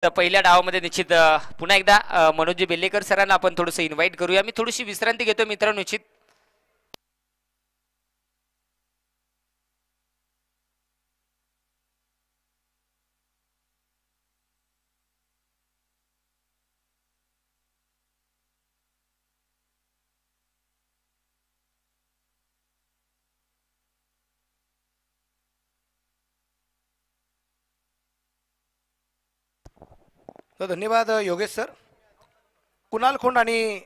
पहिल्या डावामध्ये निश्चित पुन्हा एकदा मनोज बेल्लेकर सरांना आपण थोडंसं इन्व्हाइट करूया. मी थोडीशी विश्रांती घेतो मित्रांनो. निश्चित तर धन्यवाद योगेश सर. कुणाल खोंड आणि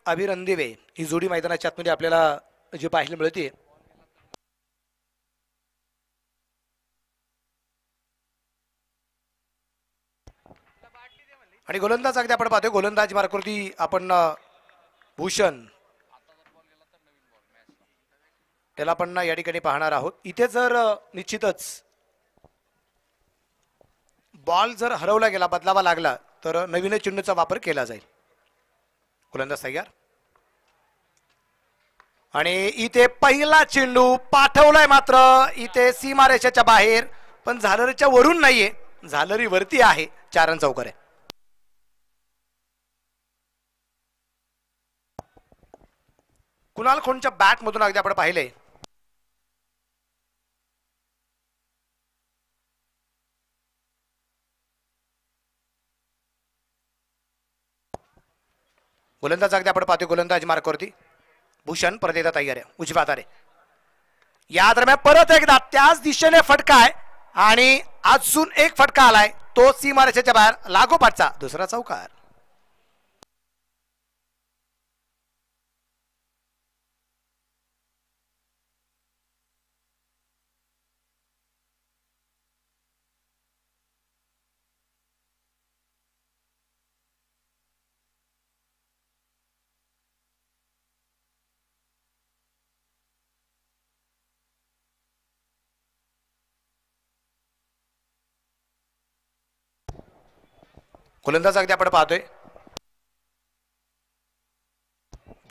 अभिरंदिवे ही जोडी मैदानाच्या आतमध्ये आपल्याला जी पाहायला मिळते. आणि गोलंदाज अगदी आपण पाहतोय गोलंदाज मार्गावरती आपण भूषण त्याला आपण या ठिकाणी पाहणार आहोत. इथे जर निश्चितच बॉल जर हरवला गेला बदलावा लागला तर नवीन चेंडूचा वापर केला जाईल. गोलंदाज तयार आणि इथे पहिला चेंडू पाठवलाय मात्र इथे सीमारेषेच्या बाहेर पण झालरीच्या वरून नाहीये झालरी वरती आहे. 4 रन चौकार आहे. कुणाल खोंडच्या बॅट मधून अगदी आपण पाहिले गोलंदाज अगदी आपण पाहतोय गोलंदाज मार्गावरती भूषण परत एकदा तयार आहे उजव्या हाताने. या दरम्यान परत एकदा त्याच दिशेने फटका आहे आणि अजून एक फटका आलाय तो सीमारेषेच्या बाहेर लागोपाठचा दुसरा चौकार. गोलंदाज अगदी आपण पाहतोय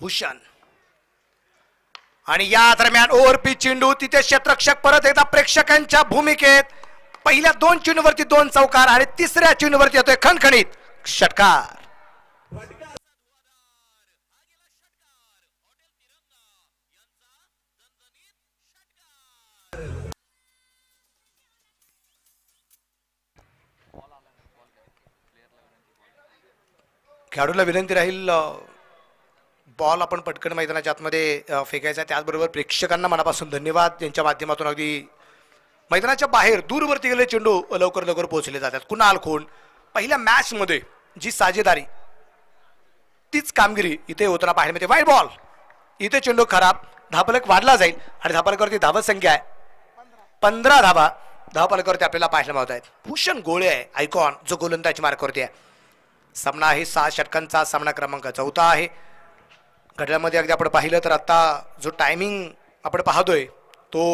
भूषण आणि या दरम्यान ओव्हरपिच चेंडू तिथे क्षेत्ररक्षक परत एकदा प्रेक्षकांच्या भूमिकेत. पहिल्या 2 चेंडूवरती 2 चौकार आणि तिसऱ्या चेंडूवरती येतोय खणखणीत षटकार. खेळाडूला विनंती राहील बॉल आपण पटकन मैदानाच्या आतमध्ये फेकायचा. त्याचबरोबर प्रेक्षकांना मनापासून धन्यवाद यांच्या माध्यमातून अगदी मैदानाच्या बाहेर दूरवरती गेलेले चेंडू लवकर लवकर पोहोचले जातात. कुणाल खोंड पहिल्या मॅच मध्ये जी साजेदारी तीच कामगिरी इथे होताना पाहायला मिळते. वाईट बॉल इथे चेंडू खराब धापलक वाढला जाईल आणि धापलकावरती धावत संख्या आहे 15 धावा धावफलकावरती आपल्याला पाहायला मिळत आहेत. भूषण गोळे आहे आयकॉन जो गोलंदाज मार्गावरती आहे. सामना आहे 6 षटकांचा सामना क्रमांक 4 आहे. घड्याळामध्ये अगदी आपण पाहिलं तर आता जो टायमिंग आपण पाहतोय तो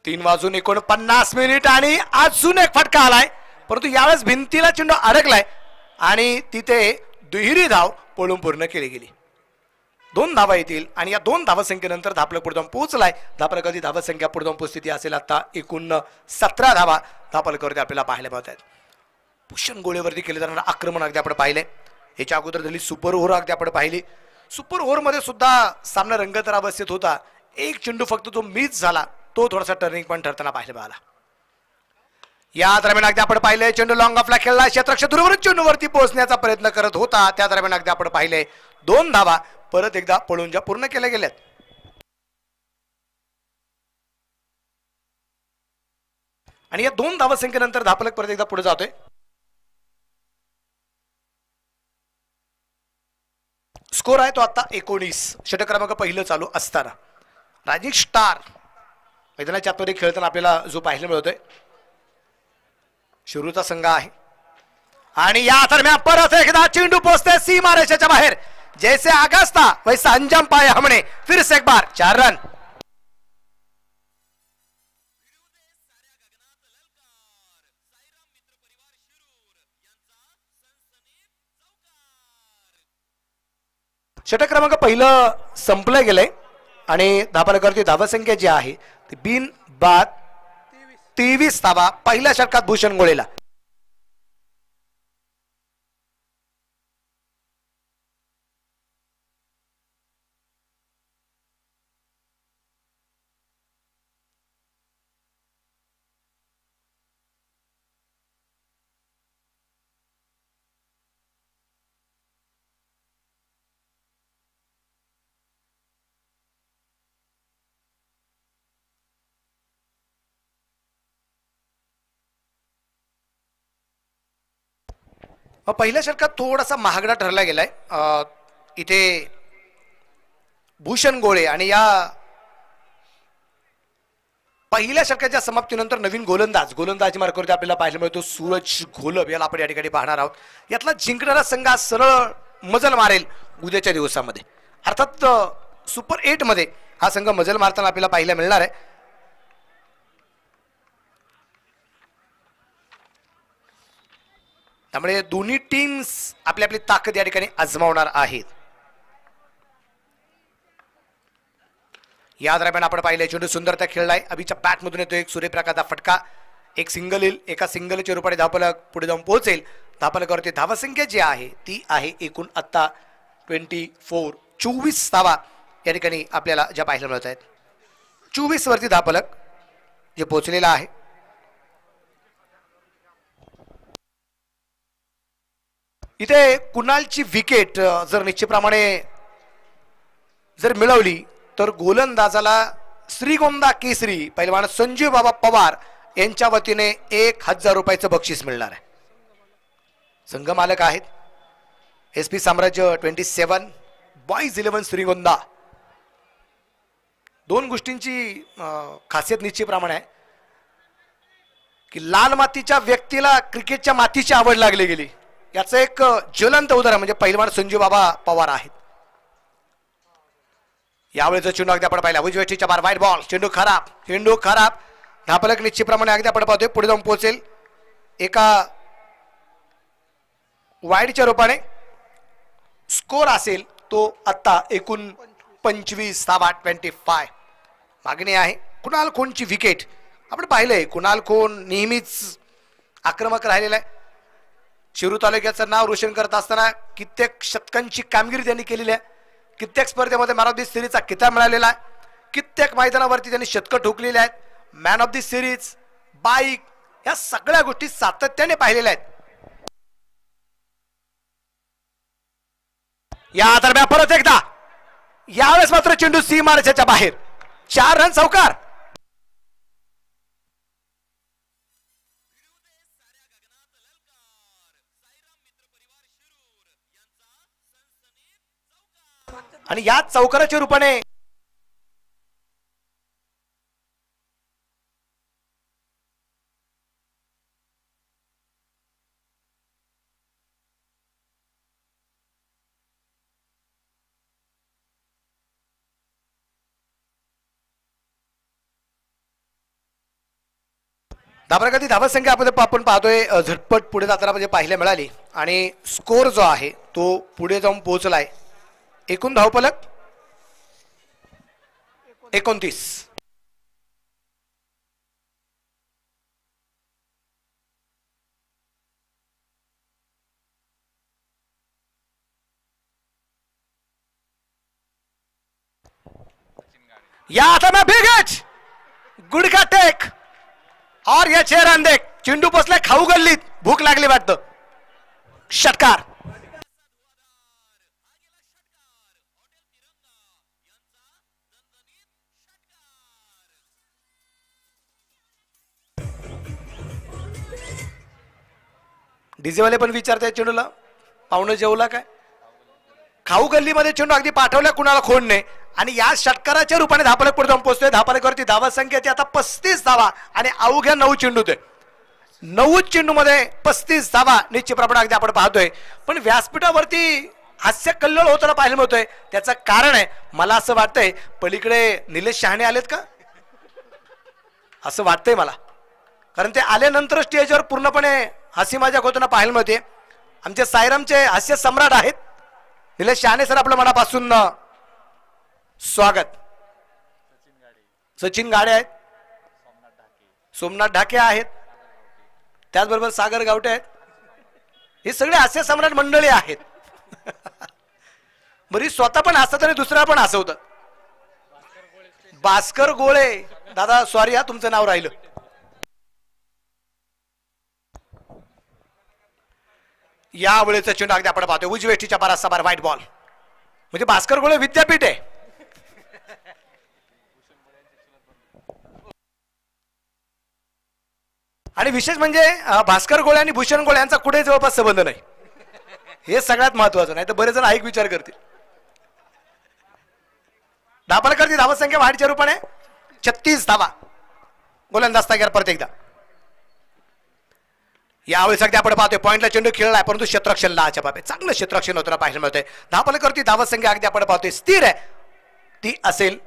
3:49 आणि अजून एक फटका आलाय परंतु यावेळेस भिंतीला चेंडू अडकलाय आणि तिथे दुहेरी धाव पळून पूर्ण केली गेली. 2 धावा येतील आणि या 2 धावसंख्येनंतर धापलक पुढे जाऊन पोहोचलाय. धापलकाची धावसंख्या पुढे जाऊन पोहोचती असेल आता एकूण 17 धावा धापलकावरती आपल्याला पाहायला मिळत आहेत. भूषण गोळेवरती केले जाणारे आक्रमण अगदी आपण पाहिले. याच्या अगोदर झाली सुपर ओव्हर अगदी आपण पाहिली. सुपर ओव्हर मध्ये सुद्धा सामना रंगतदार अवस्थेत होता. एक चेंडू फक्त जो मिस झाला तो थोडासा टर्निंग पॉइंट ठरताना पाहायला मिळाला. या दरम्यान अगदी आपण पाहिले चेंडू लॉंग ऑफला खेळला. क्षेत्ररक्षक दूरवरून चेंडूवरती पोहोचण्याचा प्रयत्न करत होता. त्या दरम्यान अगदी आपण पाहिले 2 धावा परत एकदा पळून ज्या पूर्ण केल्या गेल्यात. आणि या 2 धावसंख्येनंतर धापलक परत एकदा पुढे जातोय. स्कोर आहे तो आता 19. षटक क्रमांक पहिलं चालू असताना राजीव स्टार मैदानाच्या आतमध्ये खेळताना आपल्याला जो पाहायला मिळतोय शिरूरचा संघ आहे. आणि या दरम्यान परत एकदा चेंडू पोहोचते सीमारेषेच्या बाहेर. जैसे आगास्ता वैसा अंजाम पाए हमने फिर से एक बार 4 रन. षटक क्रमांक पहिलं संपलं गेलंय आणि धावफलकावरती धावसंख्या जी आहे ती बिन बाद 23 धावा पहिल्या षटकात भूषण गोळेला. पहिल्या षटकात थोडासा महागडा ठरला गेलाय. इथे भूषण गोळे आणि या पहिल्या षटकाच्या समाप्तीनंतर नवीन गोलंदाजी मार्गावरती आपल्याला पाहायला मिळतो सूरज घोलप. याला आपण या ठिकाणी पाहणार आहोत. यातला जिंकणारा संघ सरळ मजल मारेल उद्याच्या दिवसामध्ये. अर्थात सुपर 8 मध्ये हा संघ मजल मारताना आपल्याला पाहायला मिळणार आहे. त्यामुळे दोन्ही टीम्स आपली आपली ताकद या ठिकाणी आजमावणार आहेत. या दरम्यान आपण पाहिलं चेंडू सुंदरता खेळलाय. अभिच्या बॅटमधून येतो एक सूर्यप्रकाशचा फटका. एक सिंगल येईल. एका सिंगलच्या रूपाने धावफलक पुढे जाऊन पोहोचेल. धावफलकावरती धावसंख्या जी आहे ती आहे एकूण आत्ता 24 धावा या ठिकाणी आपल्याला ज्या पाहायला मिळत आहेत. 24 वरती धावफलक जे पोहोचलेला आहे. इथे कुणालची विकेट जर निश्चितप्रमाणे जर मिळवली तर गोलंदाजाला श्रीगोंदा केसरी पैलवान संजीव बाबा पवार यांच्या वतीने 1000 रुपयाचं बक्षीस मिळणार आहे. संघ मालक आहेत SP साम्राज्य 27 बॉईज 11 श्रीगोंदा. दोन गोष्टींची खासियत निश्चितप्रमाणे आहे की लाल मातीच्या व्यक्तीला क्रिकेटच्या मातीची आवड लागली गेली. याचं एक ज्वलंत उदाहरण म्हणजे पैलवान संजीव बाबा पवार आहेत. यावेळेचा चेंडू अगदी आपण पाहिला उजव्या बार वाईट बॉल. चेंडू खराब. धापलक निश्चितप्रमाणे अगदी आपण पाहतोय पुढे जाऊन पोहोचेल. एका वाईडच्या रूपाने स्कोर असेल तो आता एकूण 25 धावा 25. मागणी आहे कुणाल खोनची विकेट. आपण पाहिलंय कुणाल खोन नेहमीच आक्रमक राहिलेला आहे. शिरूर तालुक्याचं नाव रोशन करत असताना कित्येक शतकांची कामगिरी त्यांनी केलेली आहे. कित्येक स्पर्धेमध्ये मॅन ऑफ द सिरीजचा किताब मिळालेला आहे. कित्येक मैदानावरती त्यांनी शतकं ठोकलेली आहेत. Man of the series bike या सगळ्या गोष्टी सातत्याने पाहिलेल्या आहेत. या दरम्यान परत एकदा यावेळेस मात्र चेंडू सीमारेषेच्या बाहेर. 4 रन चौकार. आणि या चौकाराच्या रूपाने धाबरागती धावसंख्या आपण पाहतोय झटपट पुढे जाताना म्हणजे पाहायला मिळाली आणि स्कोर जो आहे तो पुढे जाऊन पोहोचलाय. एकूण धावफलक 29. या आता मैं बिग हिट गुड का टेक और या चेहरा देख. चेंडू बसलाय खाऊ गल्लीत. भूक लागली वाटतं. षटकार. डीजेवाले पण विचारताय चेंडूला पाहुणं जेवला काय. खाऊ गल्लीमध्ये चेंडू अगदी पाठवल्या कुणाला खोडणे आणि या षटकाराच्या रूपाने धापलक पुढे जाऊन पोहोचतोय. धापलकावरती धावा संख्येची आता 35 धावा आणि अवघ्या 9 चेंडू ते 9 चेंडू मध्ये 35 धावा निश्चितप्रमाणे अगदी आपण पाहतोय. पण व्यासपीठावरती हास्य कल्लोळ होताना पाहायला मिळतोय. त्याचं कारण आहे मला असं वाटतंय पलीकडे निलेश शहाणे आलेत का असं वाटतंय मला. कारण ते आल्यानंतर स्टेजवर पूर्णपणे हसी मजाक होताना पाहायला मिळते. आमचे सायरामचे हास्य सम्राट आहेत निलेश शहाणे सर. आपलं मनापासून स्वागत. सचिन गाडे आहेत. सोमनाथ ढाके आहेत, त्याचबरोबर सागर गावटे आहेत. हे सगळे हास्य सम्राट मंडळी आहेत. बरी स्वतः पण हसतात आणि दुसरा पण हसवतात. भास्कर गोळे दादा, सॉरी हा, तुमचं नाव राहिलं. या वेळेचं चेंडू अगदी आपण पाहतोय उजवेष्टीच्या बराचसा बार व्हाईट बॉल. म्हणजे भास्कर गोळे विद्यापीठ आहे. आणि विशेष म्हणजे भास्कर गोळे आणि भूषण गोळे यांचा कुठे जवळपास संबंध नाही. हे सगळ्यात महत्वाचं. नाही तर बरेच जण ऐक विचार करतील. धापल करते धावसंख्या वाढीच्या रूपाने 36 धावा. गोलंदाज तयार परत एकदा. यावेळेस अगदी आपण पाहतोय पॉइंटला चेंडू खेळलाय, परंतु क्षेत्ररक्षण लाच्या बाबतीत चांगलं क्षेत्ररक्षण होताना पाहायला मिळतंय. धापल करते धावसंख्या अगदी आपण पाहतोय स्थिर आहे, ती असेल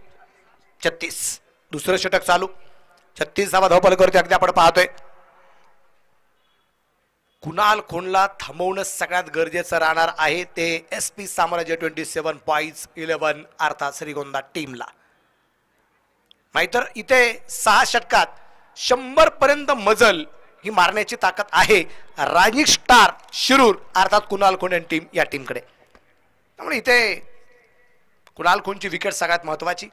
36. दुसरं षटक चालू. 36 धावा धावपल करते अगदी आपण पाहतोय. कुणाल खोंडला थांबवणं सगळ्यात गरजेचं राहणार आहे ते SP साम्राज्य 27 बॉईज 11 अर्थात श्रीगोंदा टीमला. नाहीतर इथे 6 षटकात 100 पर्यंत मजल ही मारण्याची ताकद आहे रायझिंग स्टार शिरूर अर्थात कुणाल खोंड टीम या टीमकडे. त्यामुळे इथे कुणाल खोंडची विकेट सगळ्यात महत्वाची.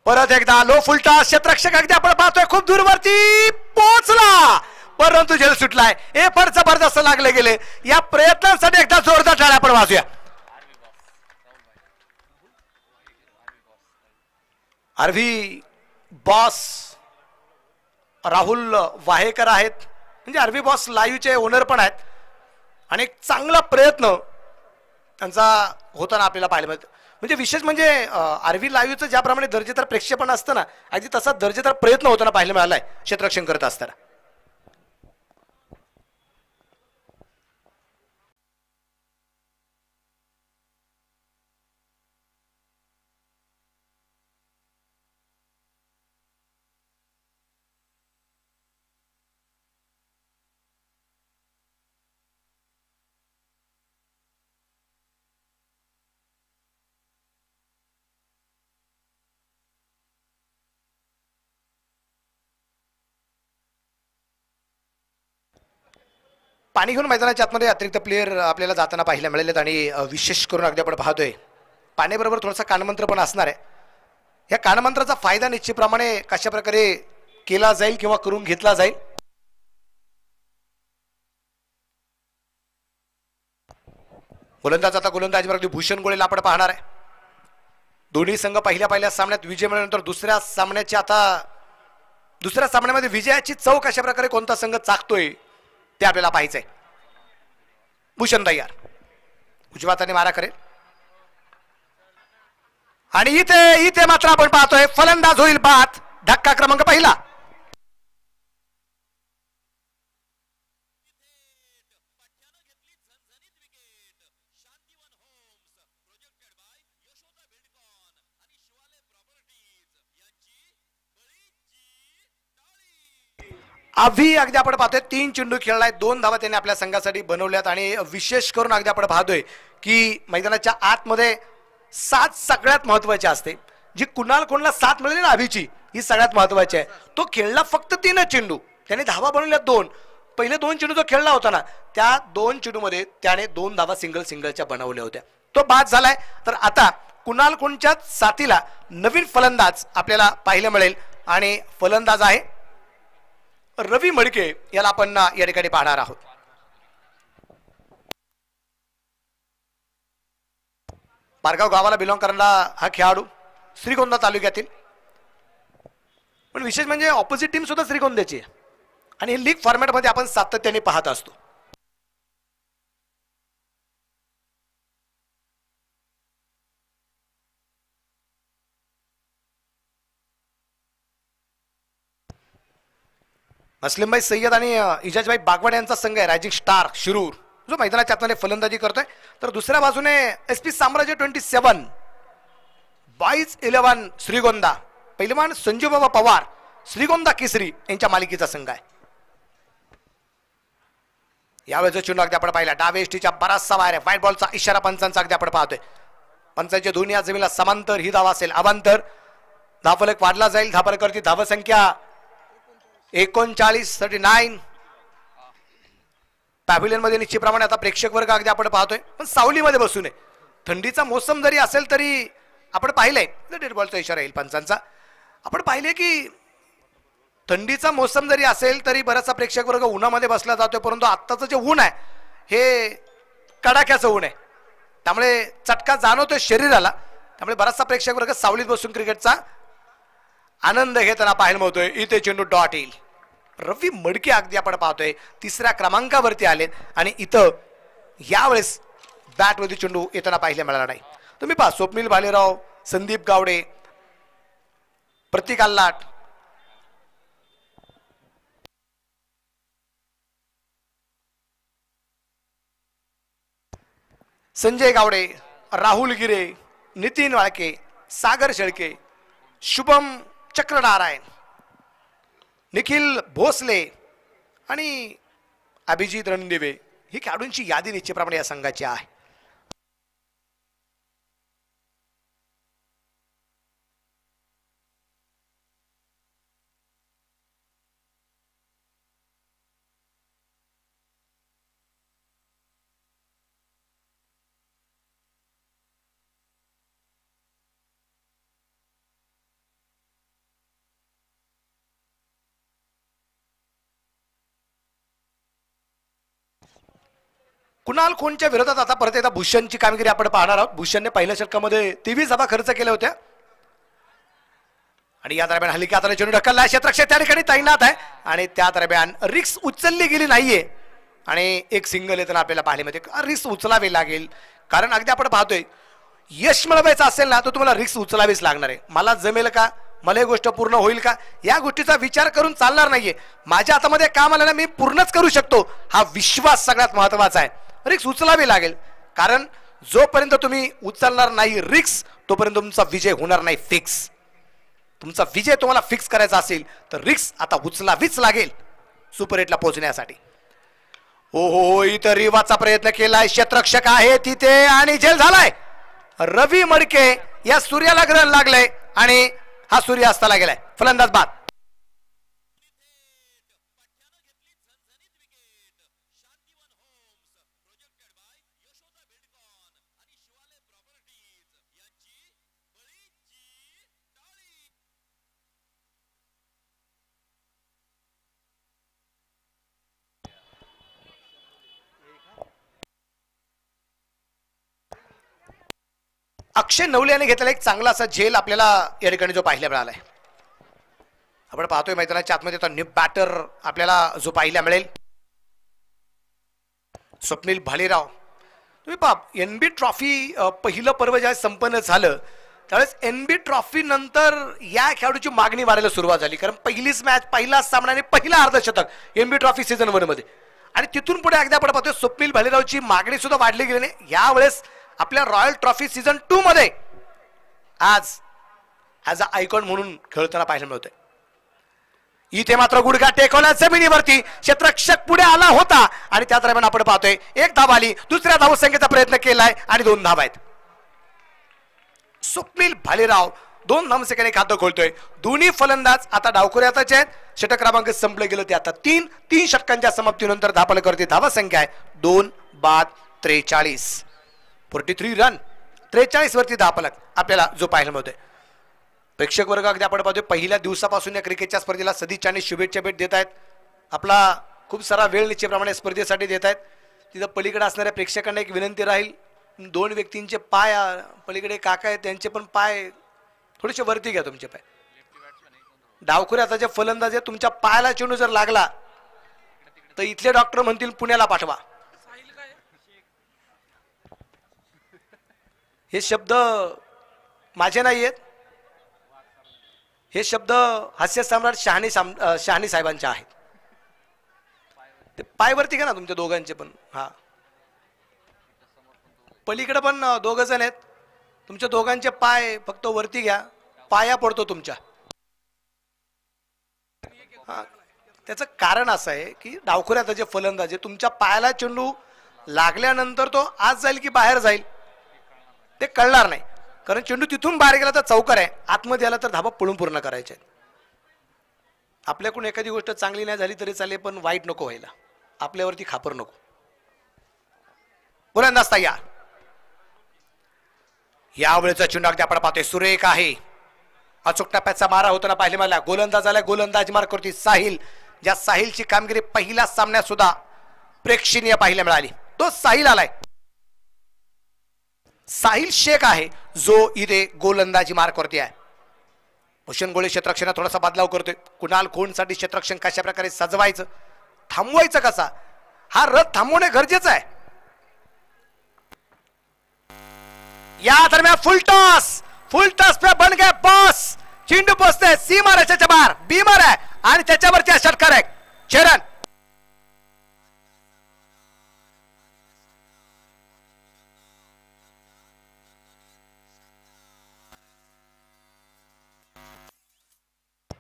परत एकदा लो फुलटा क्षेत्ररक्षक अगदी आपण पाहतोय खूप दूरवरती पोहोचला, परंतु झेल सुटलाय. हे फार जबरदस्त लागले गेले. या प्रयत्नांसाठी एकदा जोरदार टाळ्या आपण वाजूया. आरव्ही बॉस राहुल वाहेकर आहेत, म्हणजे आरव्ही बॉस लाईव्हचे ओनर पण आहेत. आणि एक चांगला प्रयत्न त्यांचा होताना आपल्याला पाहायला मिळतं. म्हणजे विशेष म्हणजे आरव्ही लाईव्हचं ज्याप्रमाणे दर्जेदार प्रेक्षेपण असतं ना, अगदी तसा दर्जेदार प्रयत्न होताना पाहायला मिळालाय क्षेत्ररक्षण करत असताना. पाणी घेऊन मैदानाच्या आतमध्ये अतिरिक्त प्लेयर आपल्याला जाताना पाहायला मिळालेत. आणि विशेष करून अगदी आपण पाहतोय पाण्याबरोबर थोडासा कानमंत्र पण असणार आहे. या कानमंत्राचा फायदा निश्चितप्रमाणे कशा प्रकारे केला जाईल किंवा करून घेतला जाईल. गोलंदाज आता गोलंदाजीवर अगदी भूषण गोळेला आपण पाहणार आहे. दोन्ही संघ पहिल्या सामन्यात विजय मिळाल्यानंतर दुसऱ्या सामन्यामध्ये विजयाची चव कशा प्रकारे कोणता संघ चाकतोय ते आपल्याला पाहायचंय. भूषण तयार उजव्या हाताने मारा करेल आणि इथे मात्र आपण पाहतोय फलंदाज होईल बाद. धक्का क्रमांक पहिला. अभि अगदी आपण पाहतोय 3 चेंडू खेळलाय, 2 धावा त्याने आपल्या संघासाठी बनवल्यात. आणि विशेष करून अगदी आपण पाहतोय की मैदानाच्या आतमध्ये साथ सगळ्यात महत्वाची असते. जी कुणाल कोणला साथ मिळाली ना अभिची, ही सगळ्यात महत्वाची आहे. तो खेळला फक्त 3 चेंडू, त्याने धावा बनवल्या 2. पहिले 2 चेंडू जो खेळला होता ना, त्या 2 चेंडू मध्ये त्याने 2 धावा सिंगलच्या बनवल्या होत्या. तो बाद झालाय. तर आता कुणाल कोणच्या साथीला नवीन फलंदाज आपल्याला पाहायला मिळेल आणि फलंदाज आहे रवी मडके. याला आपण या ठिकाणी पाहणार आहोत. पारगाव गावाला बिलॉंग करणारा हा खेळाडू श्रीगोंदा तालुक्यातील, पण विशेष म्हणजे ऑपोजिट टीम सुद्धा श्रीगोंद्याची आहे. आणि हे लीग फॉर्मॅट मध्ये आपण सातत्याने पाहत असतो. असलीमभाई सय्यद आणि इजाजभाई बागवान यांचा संघ आहे रायझिंग स्टार शिरूर, जो मैदानाच्या आतमध्ये फलंदाजी करतोय. तर दुसऱ्या बाजूने SP साम्राज्य 27 बॉईज 11 श्रीगोंदा, पहिलवान संजू बाबा पवार श्रीगोंदा केसरी यांच्या मालिकेचा संघ आहे. यावेळेचा चेंडू अगदी आपण पाहिला डावे एसटीच्या बराचसा बाहेर आहे. व्हाईट बॉलचा इशारा पंचांचा अगदी आपण पाहतोय. पंचांच्या दोन्ही जमिनीला समांतर ही धावा असेल. अवांतर धावफलक वाढला जाईल. धावफलकावरती धावसंख्या 39 पॅव्हिलियन मध्ये निश्चितप्रमाणे आता प्रेक्षक वर्ग अगदी आपण पाहतोय, पण सावलीमध्ये बसू नये. थंडीचा मोसम जरी असेल तरी आपण पाहिलंय डेड बॉलचा इशारा येईल पंचांचा. आपण पाहिले की थंडीचा मोसम जरी असेल तरी बराचसा प्रेक्षक वर्ग उन्हामध्ये बसला जातोय, परंतु आत्ताचं जे ऊन आहे हे कडाक्याचं ऊन आहे, त्यामुळे चटका जाणवतोय शरीराला. त्यामुळे बराचसा प्रेक्षक वर्ग सावलीत बसून क्रिकेटचा आनंद घेताना पाहायला मिळतोय. इथे चेंडू डॉट येईल. रवी मडके अगदी आपण पाहतोय 3ऱ्या क्रमांकावरती आलेत आणि इथं यावेळेस बॅटवरती चेंडू येताना पाहायला मिळाला नाही. तुम्ही पहा स्वप्नील भालेराव, संदीप गावडे, प्रतीक आल्लाट, संजय गावडे, राहुल गिरे, नितीन वाळके, सागर शेळके, शुभम चक्रनारायण, निखिल भोसले आणि अभिजित रणदिवे ही खेळाडूंची यादी निश्चितप्रमाणे या संघाची आहे. कुणाल खोनच्या विरोधात आता परत एकदा भूषणची कामगिरी आपण पाहणार आहोत. भूषणने पहिल्या षटकामध्ये 23 धावा खर्च केल्या होत्या आणि या दरम्यान हलकी हाताने चेंडू ढकलला. क्षेत्ररक्षक त्या ठिकाणी तैनात आहे आणि त्या दरम्यान रिक्स उचलली गेली नाहीये आणि एक सिंगल येताना आपल्याला पाहायला मिळते. रिक्स उचलावी लागेल, कारण अगदी आपण पाहतोय यश मिळवायचं असेल ना तर तुम्हाला रिक्स उचलावीच लागणार आहे. मला जमेल का, मला ही गोष्ट पूर्ण होईल का, या गोष्टीचा विचार करून चालणार नाहीये. माझ्या हातामध्ये काम आलं ना मी पूर्णच करू शकतो, हा विश्वास सगळ्यात महत्वाचा आहे. रिक्स उचलावी लागेल, कारण जोपर्यंत तुम्ही उचलणार नाही रिक्स तोपर्यंत तुमचा विजय होणार नाही फिक्स. तुमचा विजय तुम्हाला फिक्स करायचा असेल तर रिक्स आता उचलावीच लागेल सुपर 8 ला पोहोचण्यासाठी. हो इथं रिवाचा प्रयत्न केलाय, क्षेत्ररक्षक आहे तिथे आणि झेल झालाय. रवी मडके या सूर्याला ग्रहण लागलंय आणि हा सूर्य अस्ताला गेलाय. फलंदाज बाद. अक्षय नवले याने घेतलेला एक चांगला असा झेल आपल्याला या ठिकाणी जो पाहायला मिळालाय. आपण पाहतोय मैदानाच्या आतमध्ये आता न्यू बॅटर आपल्याला जो पाहायला मिळेल स्वप्नील भालेराव. तुम्ही पहा एनबी ट्रॉफी पहिलं पर्व ज्यावेळेस संपन्न झालं त्यावेळेस एनबी ट्रॉफी नंतर या खेळाडूची मागणी वाढायला सुरुवात झाली, कारण पहिलीच मॅच, पहिलाच सामना आणि पहिला अर्धशतक एनबी ट्रॉफी सीझन 1 मध्ये, आणि तिथून पुढे अगदी आपण पाहतोय स्वप्नील भालेरावची मागणी सुद्धा वाढली गेली नाही. यावेळेस आपल्या रॉयल ट्रॉफी सीझन 2 मध्ये आज ॲज अ आयकॉन म्हणून खेळताना पाहायला मिळतोय. इथे मात्र गुडघा टेकवला जमिनीवरती, क्षेत्ररक्षक पुढे आला होता आणि त्या दरम्यान आपण पाहतोय एक धाव आली, दुसऱ्या धावसंख्येचा प्रयत्न केलाय आणि 2 धावा आहेत. स्वप्नील भालेराव 2 धावसंख्येने खातं खोलतोय. दोन्ही फलंदाज आता डावखुऱ्यातच आहेत. षटक क्रमांक संपले गेलं ते आता 3 षटकांच्या समाप्तीनंतर धापलकरती धावसंख्या आहे 2 बाद 43. 43 रन 43 वरती धापलक आपल्याला जो पाहायला मिळतोय. प्रेक्षक वर्ग अगदी आपण पाहतोय पहिल्या दिवसापासून या क्रिकेटच्या स्पर्धेला सदिच्छा आणि शुभेच्छा भेट देत आहेत. आपला खूप सारा वेळ निश्चितप्रमाणे स्पर्धेसाठी देत आहेत. तिथं पलीकडे असणाऱ्या प्रेक्षकांना एक विनंती राहील, 2 व्यक्तींचे पाय पलीकडे काका आहेत त्यांचे पण पाय थोडेसे वरती घ्या. तुमचे पाय डावखुऱ्याचा जे फलंदाज आहे तुमच्या पायाला चेंडू जर लागला तर इथले डॉक्टर म्हणतील पुण्याला पाठवा. हे शब्द माझे नाही आहेत, हे शब्द हास्य सम्राट शहाणी साहेबांचे आहेत. ते पायवरती घ्या ना तुमच्या दोघांचे पण. हा पलीकडे पण 2 जण आहेत, तुमच्या दोघांचे पाय फक्त वरती घ्या, पाया पडतो तुमच्या. हा त्याचं कारण असं आहे की डावखुऱ्याचा जे फलंदाज आहे तुमच्या पायाला चेंडू लागल्यानंतर तो आत जाईल की बाहेर जाईल ते कळणार नाही, कारण चेंडू तिथून बाहेर गेला तर चौकार आहे, आतमध्ये आला तर धाबा पळून पूर्ण करायचे. आपल्याकडून एखादी गोष्ट चांगली नाही झाली तरी चालेल, पण वाईट नको व्हायला, आपल्यावरती खापर नको. गोलंदाज तयार. यावेळेचा चेंडू अगदी आपण पाहतोय सुरेख आहे. अचूक टप्प्याचा मारा होताना पाहिले मला. गोलंदाज आला, गोलंदाज मार करतोय साहिल. ज्या साहिलची कामगिरी पहिल्या सामन्यात सुद्धा प्रेक्षणीय पाहायला मिळाली. तो साहिल आलाय, साहिल शेख आहे जो इथे गोलंदाजी मार करते आहे. भूषण गोळे क्षेत्ररक्षणात थोडासा बदलाव करतोय. कुणाल खोंडसाठी क्षेत्ररक्षण कशा प्रकारे सजवायचं, थांबवायचं कसा, हा रथ थांबवणे गरजेचं आहे. या दरम्यान फुल टॉस पे बन गए बॉस. चेंडू पोचते सीमा रेषेच्या बाहेर, बीमर आहे आणि त्याच्यावरती षटकार आहे. चरण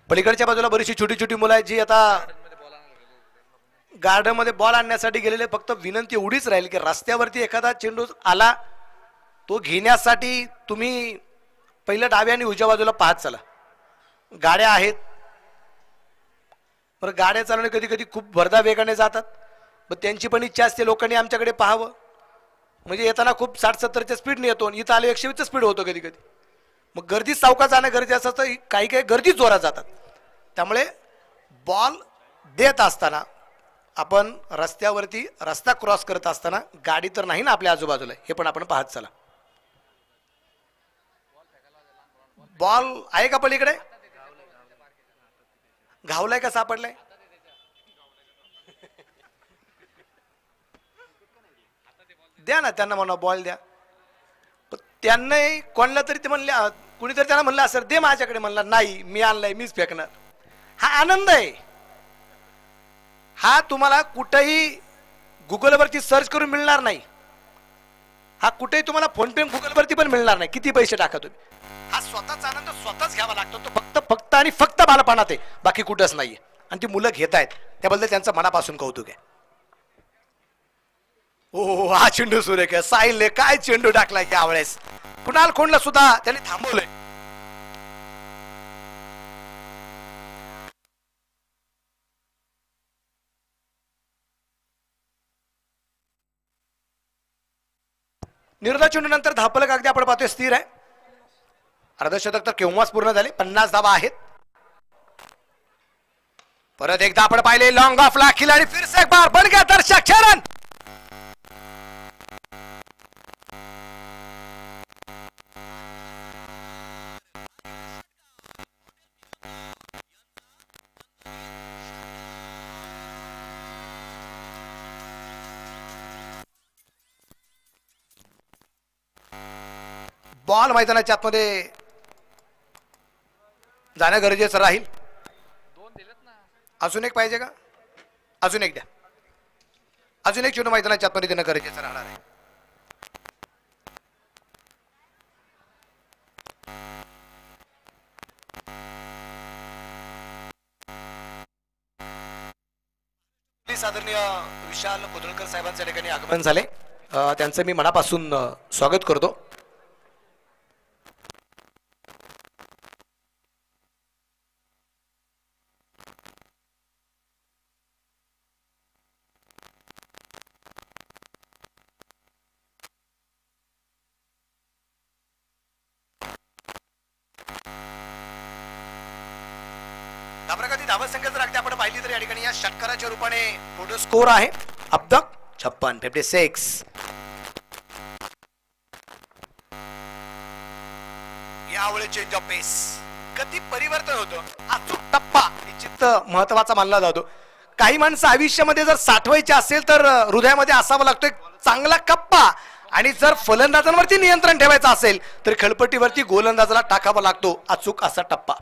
पलीकडच्या बाजूला बरीचशी छोटी छोटी मुलं आहेत जी आता गार्डन मध्ये बॉल आणण्यासाठी गेलेले. फक्त विनंती एवढीच राहील की रस्त्यावरती एखादा चेंडू आला तो घेण्यासाठी तुम्ही पहिल्या डाव्या आणि उजव्या बाजूला पाहत चला. गाड्या आहेत, बरं गाड्या चालवणे कधी कधी खूप भरदा वेगाने जातात, पण त्यांची पण इच्छा असते लोकांनी आमच्याकडे पाहावं. म्हणजे येताना खूप 60-70च्या स्पीडने येतो, इथं आलो 120च्या स्पीड होतो कधी कधी. मग गर्दीत सावकाश जाणं गरजेचं असतं. काही काही गर्दीत जोरात जातात. त्यामुळे बॉल देत असताना आपण रस्त्यावरती रस्ता क्रॉस करत असताना गाडी तर नाही ना आपल्या आजूबाजूला, हे पण आपण पाहत चला. बॉल आहे का पलीकडे, घावलाय का सापडलाय, द्या ना त्यांना, म्हणा बॉल द्या. त्यांना कोणला तरी ते म्हणले, कुणीतरी त्यांना म्हणलं असं दे माझ्याकडे, म्हणला नाही मी आणलाय मीच फेकणार. हा आनंद आहे. हा तुम्हाला कुठेही गुगलवरती सर्च करून मिळणार नाही. हा कुठेही तुम्हाला फोन पे गुगलवरती पण मिळणार नाही, किती पैसे टाका तुम्ही. हा स्वतःचा आनंद स्वतःच घ्यावा लागतो. तो फक्त आणि फक्त बालपणात आहे, बाकी कुठंच नाहीये. आणि ती मुलं घेत आहेत त्याबद्दल त्यांचं मनापासून कौतुक आहे. ओ हा चेंडू सुरेख आहे. साहिलने काय चेंडू टाकलाय यावेळेस. कुणाल खोंडला सुद्धा त्यांनी थांबवलंय. निर्धाव चेंडू नंतर धापलक अगदी आपण पाहतोय स्थिर आहे. अर्धशतक तर केव्हाच पूर्ण झाले. 50 धावा आहेत. परत एकदा आपण पाहिले लॉंग ऑफ ला खिलाडी फिर से एक बार बन गया दर्शक. चरण बॉल मैदानाच्या आतमध्ये जाणं गरजेचं राहील. अजून एक पाहिजे का, अजून एक द्या. अजून एक चेंडू मैदानाच्या आतमध्ये देणं गरजेचं राहणार आहे. आदरणीय विशाल कोदळकर साहेबांच्या ठिकाणी आगमन झाले. त्यांचं मी मनापासून स्वागत करतो. धाबरगती धावत संख्या जर अगदी आपण पाहिली तर या ठिकाणी या षटकाराच्या रूपाने टोटल स्कोर आहे अब्दक 56. यावेळी चेंज ऑफ पेस, गती परिवर्तन होतं. अचूक टप्पा निश्चित महत्वाचा मानला जातो. काही माणसं आयुष्यामध्ये जर साठवायचे असेल तर हृदयामध्ये असावा लागतो एक चांगला कप्पा. आणि जर फलंदाजांवरती नियंत्रण ठेवायचं असेल तर खेळपट्टीवरती गोलंदाजाला टाकावा लागतो अचूक असा टप्पा.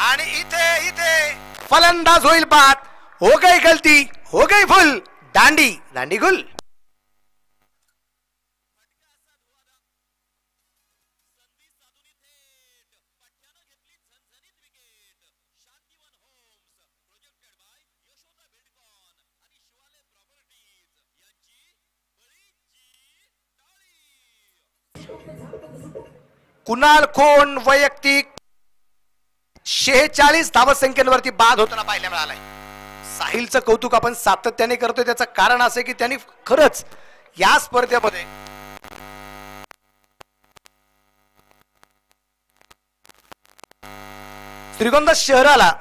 आणि इथे फलंदाज होईल बाद. हो गई गलती, हो गई भूल, दांडी गुल. कुणाल खोन वैयक्तिक 46 धावसंख्येवरती बाद होताना पाहायला मिळालाय. साहिलचं कौतुक आपण सातत्याने करतोय. त्याचं कारण असं की त्यांनी खरंच या स्पर्धेमध्ये श्रीगोंदा शहराला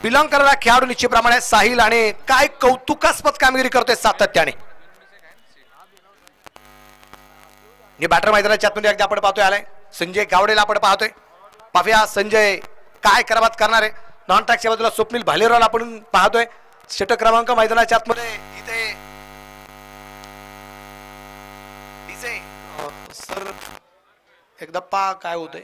बिलॉंग करणारा खेळाडू निश्चितप्रमाणे साहिल आणि काय कौतुकास्पद कामगिरी करतोय सातत्याने. बॅटर मैदानाच्या आतमध्ये अगदी आपण पाहतोय आलाय संजय गावडेला आपण पाहतोय. पाहूया संजय काय करावात करणार आहे. नॉन ट्रॅकच्या बाजूला स्वप्नील भालेरावला आपण पाहतोय. षटक क्रमांक मैदानाच्या आतमध्ये इथे सर एकदा पा काय होतंय.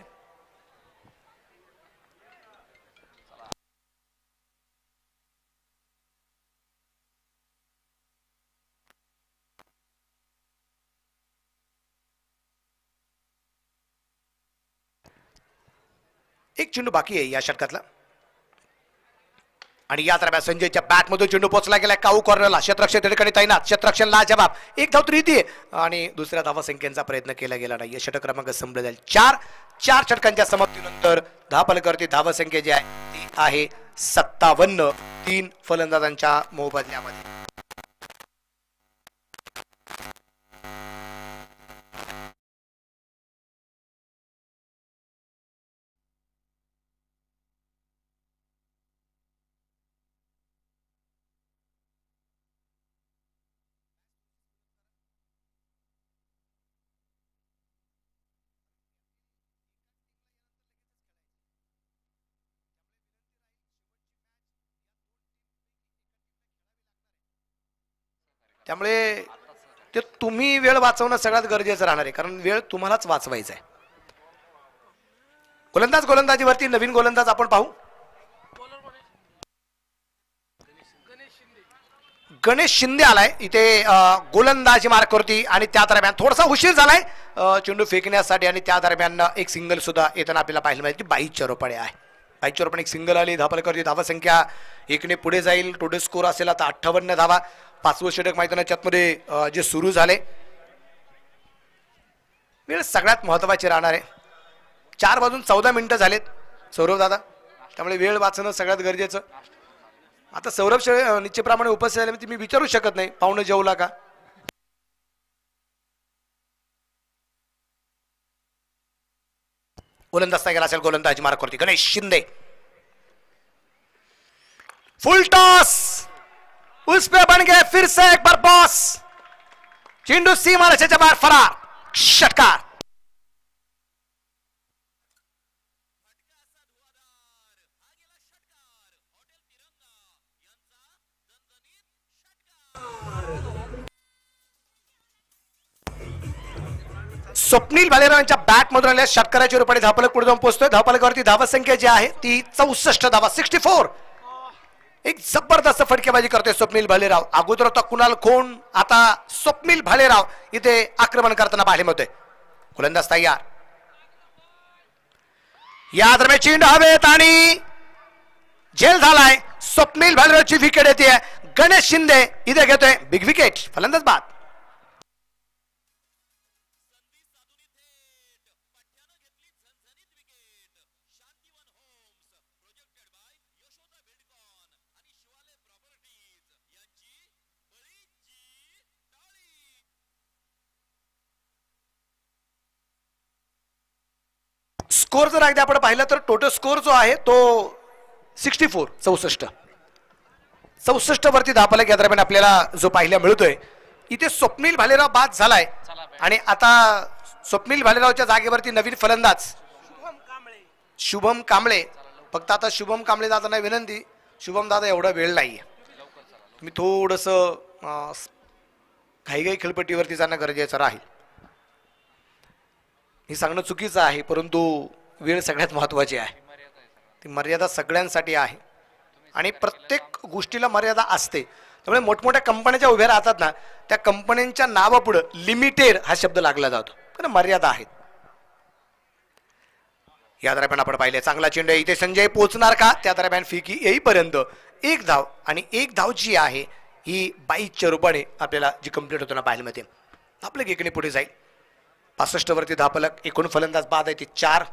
एक चेंडू बाकी आहे या षटकातला आणि या दरम्यान संजयच्या बॅट मधून चेंडू पोहोचला गेला काऊ कॉर्नरला. क्षेत्ररक्षक त्या ठिकाणी तैनात. क्षेत्ररक्षण लाजवाब. एक धाव तरी आणि दुसऱ्या धावा संख्येचा प्रयत्न केला गेला नाही. षटक क्रमांक संपले जाईल. चार षटकांच्या समाप्तीनंतर धावफलकावरती धावसंख्या जी आहे ती आहे 57. 3 फलंदाजांच्या मोबदल्यामध्ये. त्यामुळे ते तुम्ही वेळ वाचवणं सगळ्यात गरजेचं राहणार आहे कारण वेळ तुम्हालाच वाचवायचा आहे. गोलंदाजीवरती नवीन गोलंदाज आपण पाहू. गणेश शिंदे आलाय इथे गोलंदाजी मार्कवरती आणि त्या दरम्यान थोडासा उशीर झालाय चेंडू फेकण्यासाठी आणि त्या दरम्यान एक सिंगल सुद्धा येताना आपल्याला पाहायला मिळाली. 22 रुपये आहे. 22 रुपये एक सिंगल आली. धावफलकावरती धावसंख्या 1ने पुढे जाईल. टोटल स्कोर असेल आता 58 धावा. 5वं षटक मैदानाच्या आतमध्ये जे सुरू झाले. वेळ सगळ्यात महत्वाची राहणार आहे. 4 वाजून 14 मिनिटं झालेत सौरभ दादा. त्यामुळे वेळ वाचणं सगळ्यात गरजेचं. आता सौरभ निश्चितप्रमाणे उपस्थित झाले मी विचारू शकत नाही पाहुणे जेवला का. गोलंदाज गेला असेल. गोलंदाजी मार्कवरती गणेश शिंदे. Full toss. उस पे बन गए फिर से एक बार बॉस. चेंडू सीमा रेषेच्या बाहेर फरार. षटकार. स्वप्नील भालेराव यांच्या बॅट मधून आलेल्या षटकाराच्या रूपाने धावफलक पुढे जाऊन पोहोचतोय. धावफलकावरती धावसंख्या जी आहे ती 64 धावा. 64. एक जबरदस्त फटकेबाजी करतोय स्वप्नील भालेराव. अगोदर होता कुणाल खोन. आता स्वप्नील भालेराव इथे आक्रमण करताना पाहायला मिळतोय. गोलंदाज तयार. या दरम्यान चेंडू हवेत आणि झेल झालाय. स्वप्नील भालेरावची विकेट येते. गणेश शिंदे इथे घेतोय बिग विकेट. फलंदाज बाद. स्कोर जर अगदी आपण पाहिलं तर टोटल स्कोर जो आहे तो 64 64 वरती धावफलक या दरम्यान आपल्याला जो पाहायला मिळतोय. इथे स्वप्नील भालेराव बाद झालाय आणि आता स्वप्नील भालेरावच्या जागेवरती नवीन फलंदाज शुभम कांबळे. फक्त आता शुभम कांबळे दादांना विनंती. शुभम दादा एवढा वेळ नाहीये. तुम्ही थोडस घाईघाई खेळपट्टीवरती जाणं गरजेचं राहील. हे सांगणं चुकीचं आहे परंतु वेळ सगळ्यात महत्वाची आहे. ती मर्यादा सगळ्यांसाठी आहे आणि प्रत्येक गोष्टीला मर्यादा असते. त्यामुळे मोठमोठ्या कंपन्या ज्या उभ्या राहतात ना त्या कंपन्यांच्या नावापुढे लिमिटेड हा शब्द लागला जातो कारण मर्यादा आहेत. या दरम्यान आपण पाहिले चांगला चेंडू इथे संजय पोहोचणार का. त्या दरम्यान फिकी येईपर्यंत एक धाव आणि एक धाव जी आहे ही 22 रूपाने आपल्याला जी कंप्लीट होताना पाहायला मिळते. आपलं एकीने पुढे जाईल. 65 वरती धापलक. एकूण फलंदाज बाद आहे ती 4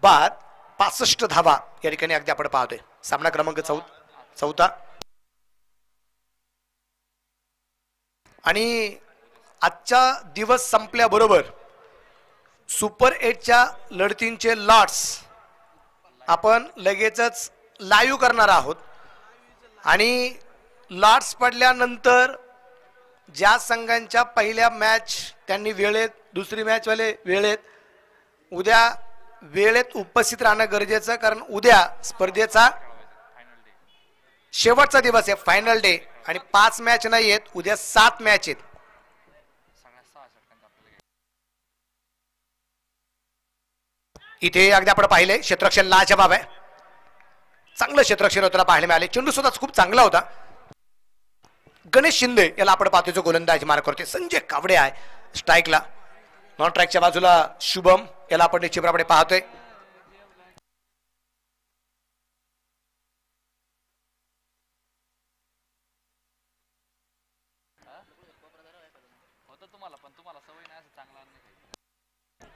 बाद 65 धावा या ठिकाणी अगदी आपण पाहतोय. सामना क्रमांक चौथा. आणि आजचा दिवस संपल्याबरोबर सुपर 8च्या लढतींचे लॉट्स आपण लगेचच लाईव्ह करणार आहोत. आणि लॉट्स पडल्यानंतर ज्या संघांच्या पहिल्या मॅच त्यांनी वेळेत, दुसरी मॅच वाले वेळेत, उद्या वेळेत उपस्थित राहणं गरजेचं, कारण उद्या स्पर्धेचा शेवटचा दिवस आहे, फायनल डे. आणि 5 मॅच नाही आहेत, उद्या 7 मॅच आहेत. इथे अगदी आपण पाहिले क्षेत्ररक्षण लाजवाब आहे. चांगलं क्षेत्ररक्षण होताना पाहायला मिळाले. चेंडू सुद्धा खूप चांगला होता. गणेश शिंदे याला आपण पाहतोय जो गोलंदाजी मार्क करतोय. संजय कावडे आहे स्ट्राईकला. नॉन स्ट्राईकच्या बाजूला शुभम याला आपण निश्चितपणे पाहतोय.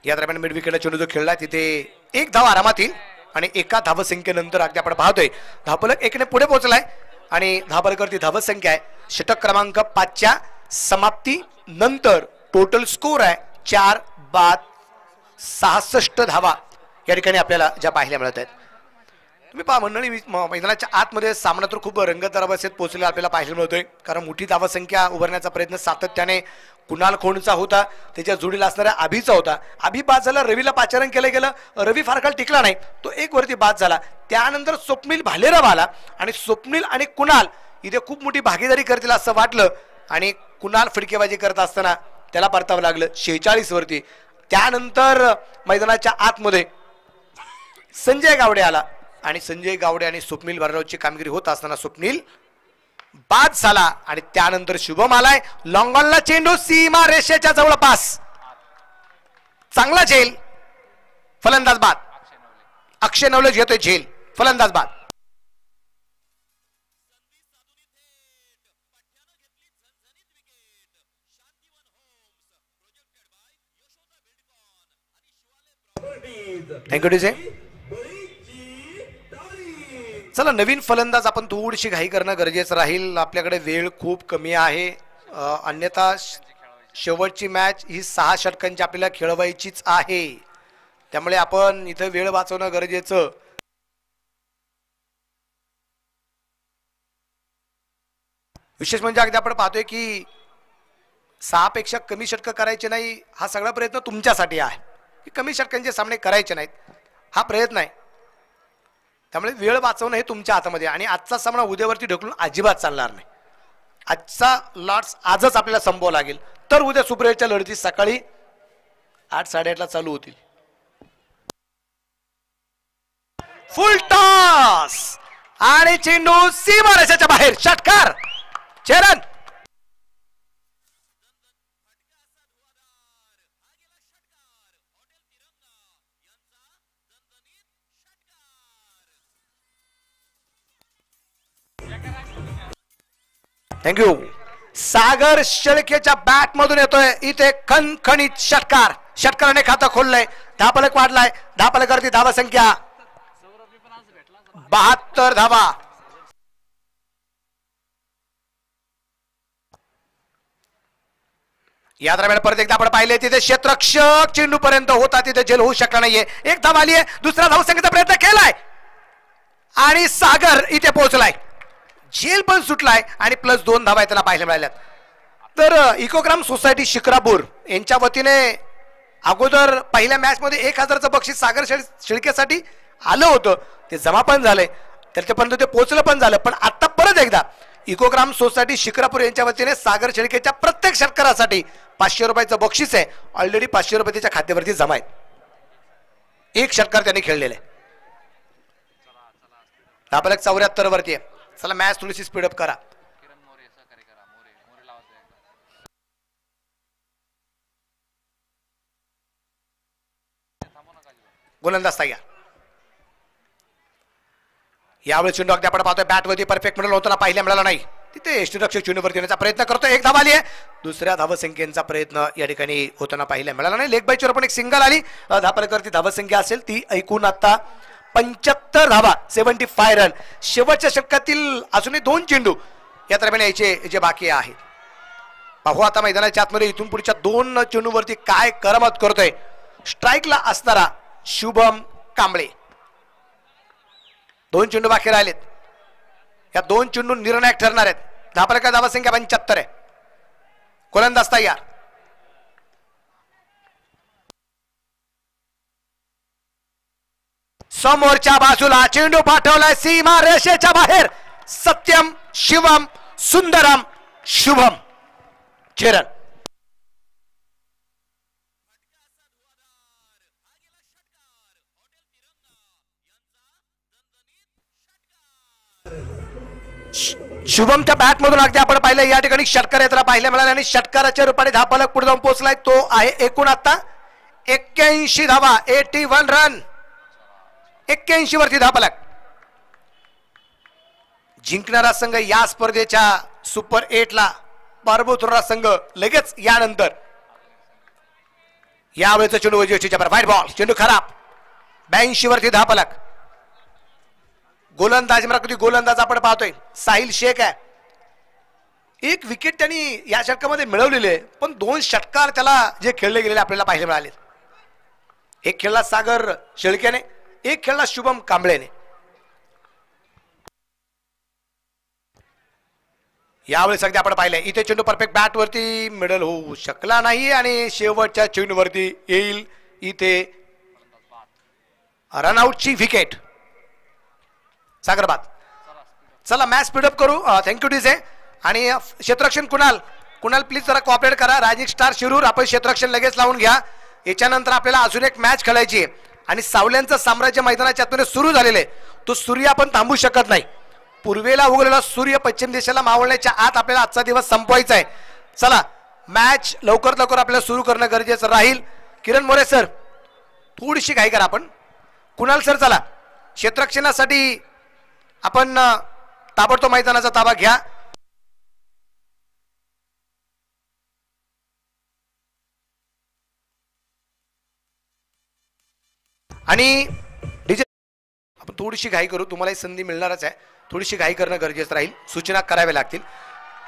या दरम्यान मिड विकेटला चेंडू जो खेळला तिथे 1 धाव आरामात येईल. आणि एका धावसंख्येनंतर अगदी आपण पाहतोय धापलक 1ने पुढे पोहोचलाय. आणि धापलकरती धावसंख्या आहे षटक क्रमांक 5च्या समाप्ती नंतर. टोटल स्कोर आहे 4 बाद 66 धावा या ठिकाणी आपल्याला ज्या पाहायला मिळत आहेत. तुम्ही पहा मंडळी, मैदानाच्या आतमध्ये सामना तर खूप रंगतदार अवस्थेत पोहोचलेला आपल्याला पाहायला मिळतोय. कारण मोठी धावसंख्या उभारण्याचा प्रयत्न सातत्याने कुणाल खोंडचा होता, त्याच्या जोडीला असणाऱ्या अभिचा होता. अभि बाद झाला, रवीला पाचारण केलं गेलं, रवी फार काळ टिकला नाही, तो एक वरती बाद झाला. त्यानंतर स्वप्नील भालेराव आला आणि स्वप्नील आणि कुणाल इथे खूप मोठी भागीदारी करतील असं वाटलं. आणि कुणाल फटकेबाजी करत असताना त्याला परतावं लागलं 46 वरती. त्यानंतर मैदानाच्या आतमध्ये संजय गावडे आला आणि संजय गावडे आणि स्वप्नील भालेरावची कामगिरी होत असताना स्वप्नील बाद झाला. आणि त्यानंतर शुभम आलाय. लॉंग ऑनला चेंडू सीमा रेषेच्या जवळपास, चांगला झेल, फलंदाज बाद. अक्षय नवले घेतोय झेल, फलंदाज बाद. Thank you DJ. चला, नवीन फलंदाज आपण थोडीशी घाई करणं गरजेचं राहील. आपल्याकडे वेळ खूप कमी आहे. अन्यथा शेवटची मॅच ही 6 षटकांची आपल्याला खेळवायचीच आहे. त्यामुळे आपण इथं वेळ वाचवणं गरजेचं. विशेष म्हणजे अगदी आपण पाहतोय की 6 पेक्षा कमी षटकं करायचे नाही, हा सगळा प्रयत्न तुमच्यासाठी आहे की कमी षटकांचे सामने करायचे नाहीत, हा प्रयत्न आहे. त्यामुळे वेळ वाचवणं हे तुमच्या हातामध्ये. आणि आजचा सामना उद्यावरती ढकलून अजिबात चालणार नाही. आजचा लॉट्स आजच आपल्याला संपवावा लागेल, तर उद्या सुपर 8च्या लढती सकाळी 8-8:30 चालू होतील. फुल टॉस आणि चेंडू सीमारेषेच्या बाहेर, षटकार, चरण. थँक्यू. सागर शेळकेच्या बॅट मधून येतोय इथे खणखणीत षटकार. षटकाराने खातं खोललंय. धापलक वाढलाय. धापलकवरती धावा संख्या 72 धावा. या दरम्यान परत एकदा आपण पाहिले तिथे क्षेत्ररक्षक चेंडू पर्यंत होता, तिथे झेल होऊ शकला नाहीये. एक धाव आली आहे. दुसरा धावसंख्येचा प्रयत्न केलाय आणि सागर इथे पोहोचलाय. झेल पण सुटलाय आणि +2 धावा त्याला पाहायला मिळाल्यात. तर इकोग्राम सोसायटी शिक्रापूर यांच्या वतीने अगोदर पहिल्या मॅच मध्ये 1000चं बक्षीस सागर शेळकेसाठी आलं होतं. ते जमा पण झालंय, त्याच्यापर्यंत ते पोहोचलं पण झालं. पण आता परत एकदा इकोग्राम सोसायटी शिक्रापूर यांच्या वतीने सागर शेळकेच्या प्रत्येक षटकारासाठी 500 रुपयाचं बक्षीस आहे. ऑलरेडी 500 रुपये त्याच्या खात्यावरती जमा आहेत. एक षटकार त्यांनी खेळलेलं आहे. धापलक 74 वरती आहे. चला, मॅच थोडीशी स्पीडअप करा. गोलंदाज तयार. यावेळी चेंडू अगदी आपण पाहतोय बॅटवरती परफेक्ट मिडल होताना पाहायला मिळाला नाही. तिथे यष्टीरक्षक चेंडूवरती येण्याचा प्रयत्न करतो. एक धाव आली आहे. दुसऱ्या धावसंख्येचा प्रयत्न या ठिकाणी होताना पाहायला मिळाला नाही. लेग बायचवर पण एक सिंगल आली. धापलकरती धावसंख्या असेल ती ऐकून आता 75 धावा, 75 रन. शेवटच्या षटकातील अजूनही 2 चेंडू या दरम्यान यायचे जे बाकी आहेत. पाहू आता मैदानाच्या आतमध्ये इथून पुढच्या 2 चेंडूवरती काय करामत करतोय स्ट्राईकला असणारा शुभम कांबळे. 2 चेंडू बाकी राहिलेत. या 2 चेंडू निर्णायक ठरणार आहेत. धापलकर धावसंख्या 75 आहे. गोलंदाज तयार. समोरच्या बाजूला चेंडू पाठवलाय सीमा रेषेच्या बाहेर. सत्यम, शिवम, सुंदरम, शुभम, चरण. शुभमच्या बॅट मधून अगदी आपण पाहिलं या ठिकाणी षटकार येताना पाहायला मिळाले आणि षटकाराच्या रूपाने धापलक पुढे जाऊन पोहोचलाय. तो आहे एकूण आता 81 धावा, 81 रन. 81 वरती धापलक. जिंकणारा संघ या स्पर्धेच्या सुपर 8 ला पारभूतरा संघ लगेच यानंतर. यावेळेचा चेंडू वजीरच्या व्हाईट बॉल. चेंडू खराब. 82 वरती धापलक. गोलंदाज कधी गोलंदाज आपण पाहतोय साहिल शेख आहे. 1 विकेट त्यांनी या षटकामध्ये मिळवलेली आहे, पण 2 षटकार त्याला जे खेळले गेलेले आपल्याला पाहायला मिळाले. एक खेळला सागर शेळकेने, एक खेळला शुभम कांबळेने. यावेळेस अगदी आपण पाहिलंय इथे चेंडू परफेक्ट बॅट वरती मिडल होऊ शकला नाही आणि शेवटच्या चेंडूवरती येईल इथे रनआउटची विकेट. सागरबाद. चला मॅच स्पीडअप करू. Thank you DJ. आणि क्षेत्ररक्षण कुणाल प्लीज जरा कॉपरेट करा. राजनिक स्टार शिरूर आपण क्षेत्ररक्षण लगेच लावून घ्या. याच्यानंतर आपल्याला अजून एक मॅच खेळायची आहे आणि सावल्यांचं साम्राज्य मैदानाच्या आतमध्ये सुरू झालेलं आहे. तो सूर्य आपण थांबू शकत नाही. पूर्वेला उगवलेला सूर्य पश्चिम दिशेला मावळण्याच्या आत आपल्याला आजचा दिवस संपवायचा आहे. चला मॅच लवकर लवकर आपल्याला सुरू करणं गरजेचं राहील. किरण मोरे सर थोडीशी घाई करा आपण. कुणाल सर चला क्षेत्ररक्षणासाठी आपण ताबडतोब मैदानाचा ताबा घ्या. आणि डीजे आपण थोडीशी घाई करू. तुम्हाला संधी मिळणारच आहे. थोडीशी घाई करणं गरजेचं राहील. सूचना कराव्या लागतील.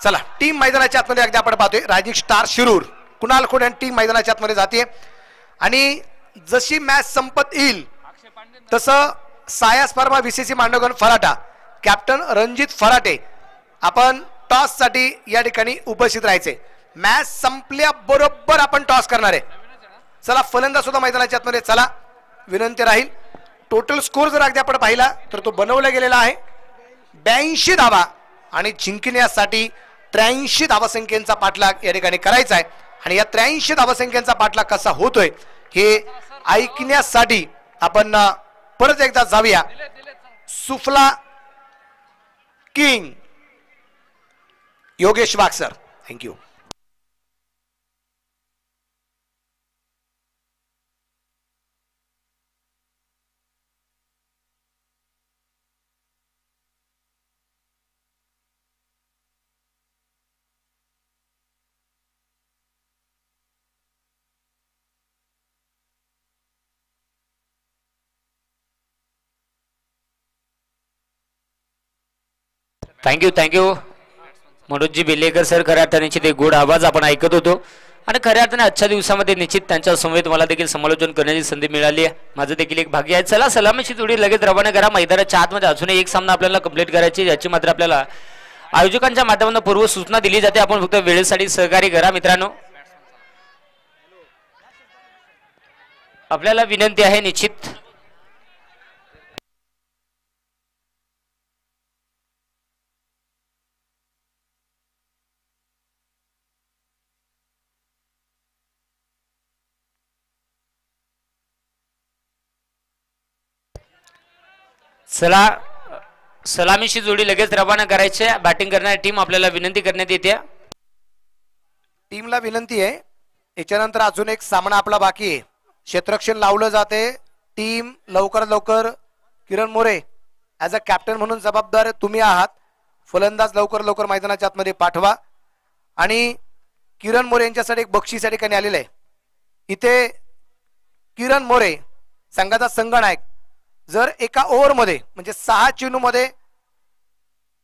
चला टीम मैदानाच्या आतमध्ये अगदी आपण पाहतोय राजनिक स्टार शिरूर कुणाल खोड आणि टीम मैदानाच्या आतमध्ये जाते. आणि जशी मॅच संपत येईल तसं सायास फार्मा VCC मांडवगण फराटा कॅप्टन रणजित फराटे आपण टॉस साठी या ठिकाणी उपस्थित राहायचे. मॅच संपल्याबरोबर आपण टॉस करणार आहे. चला फलंदाज सुद्धा मैदानाच्या आतमध्ये. चला विनंती राहील. टोटल स्कोर जर अगदी आपण पाहिला तर तो बनवला गेलेला आहे 82 धावा आणि जिंकण्यासाठी 83 धावसंख्येचा पाठलाग या ठिकाणी करायचा आहे. आणि या 83 धावसंख्येचा पाठलाग कसा होतोय हे ऐकण्यासाठी आपण परत एकदा जाऊया. सुफला किंग Yogesh Wagh sir. Thank you. Thank you मनोजजी बेल्लेकर सर. खऱ्या अर्थाने निश्चित एक गोड आवाज आपण ऐकत होतो आणि खऱ्या अर्थाने आजच्या दिवसामध्ये निश्चित त्यांच्या समवेत मला देखील समालोचन करण्याची संधी मिळाली आहे. माझं देखील एक भाग्य आहे. चला सलामीची जोडी लगेच रवाना करा. मैदानाच्या आतमध्ये अजूनही एक सामना आपल्याला कंप्लीट करायची याची मात्र आपल्याला आयोजकांच्या माध्यमातून पूर्व सूचना दिली जाते. आपण फक्त वेळेसाठी सहकार्य करा मित्रांनो. आपल्याला विनंती आहे निश्चित चला सलामीची जोडी लगेच रवाना करायची. बॅटिंग करणारी टीम आपल्याला विनंती करण्यात येते. टीमला विनंती आहे. याच्यानंतर अजून एक सामना आपला बाकी आहे. क्षेत्ररक्षण लावलं जाते. टीम लवकर लवकर Kiran More as a captain म्हणून जबाबदार तुम्ही आहात. फलंदाज लवकर लवकर मैदानाच्या आतमध्ये पाठवा. आणि किरण मोरे यांच्यासाठी एक बक्षीस या ठिकाणी आलेलं आहे. इथे किरण मोरे संघाचा संघनायक जर एका ओव्हरमध्ये म्हणजे 6 चेंडूमध्ये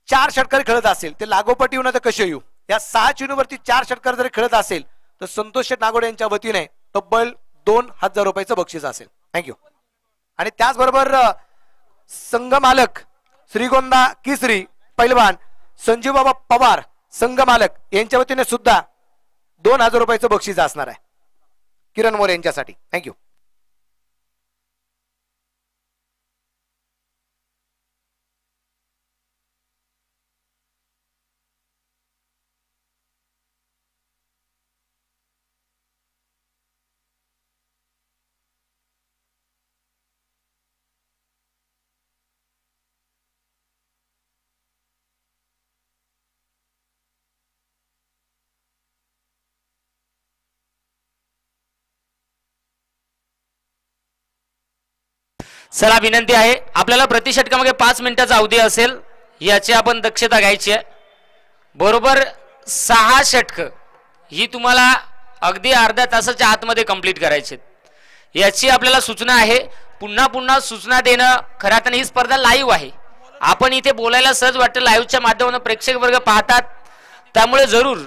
4 षटकार खेळत असेल, ते लागोपाठ येऊ ना तर कसे येऊ, या 6 चेंडूवरती 4 षटकार जर खेळत असेल तर संतोष शेठ नागोडे यांच्या वतीने तब्बल 2000 रुपयाचं बक्षीस असेल. थँक्यू. आणि त्याचबरोबर संघ मालक श्रीगोंदा केसरी पैलवान संजीव बाबा पवार संघ मालक यांच्या वतीने सुद्धा 2000 रुपयाचं बक्षीस असणार आहे किरण मोरे यांच्यासाठी. थँक्यू. चला विनंती आहे, आपल्याला प्रति षटकामागे 5 मिनिटाचा अवधी असेल, याची आपण दक्षता घ्यायची आहे. बरोबर 6 षटक ही तुम्हाला अगदी अर्ध्या तासाच्या आतमध्ये कंप्लीट करायची, याची आपल्याला सूचना आहे. पुन्हा पुन्हा सूचना देणं, खरं तर ही स्पर्धा लाईव्ह आहे. आपण इथे बोलायला सहज वाटतं, लाईव्हच्या माध्यमातून प्रेक्षक वर्ग पाहतात, त्यामुळे जरूर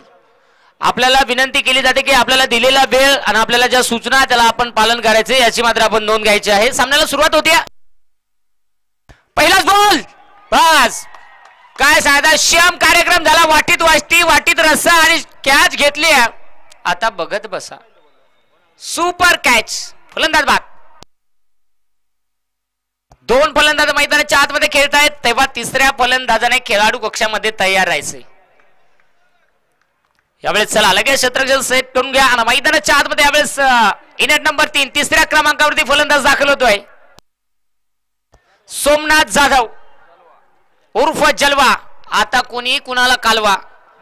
आपल्याला विनंती केली जाते की आपल्याला दिलेला वेळ आणि आपल्याला ज्या सूचना त्याला आपण पालन करायचे, याची मात्र आपण नोंद घ्यायची आहे. सामन्याला सुरुवात होते. पहिलाच बॉल, बस काय सांगता, श्याम कार्यक्रम झाला. वाटीत वाजती, वाटीत रस्सा आणि कॅच घेतली. आता बघत बसा, सुपर कॅच. फलंदाज बाद. 2 फलंदाज मैदानाच्या आतमध्ये खेळतायत, तेव्हा 3ऱ्या फलंदाजाने खेळाडू कक्षामध्ये तयार राहायचे. यावेळेस चला लगेच क्षेत्ररक्षण सेट करून घ्या आणि मैदानाच्या आतमध्ये यावेळेस इनेट नंबर 3 3ऱ्या क्रमांकावरती फलंदाज दाखल होतोय. सोमनाथ जाधव उर्फ जलवा. आता कोणी कुणाला कालवा,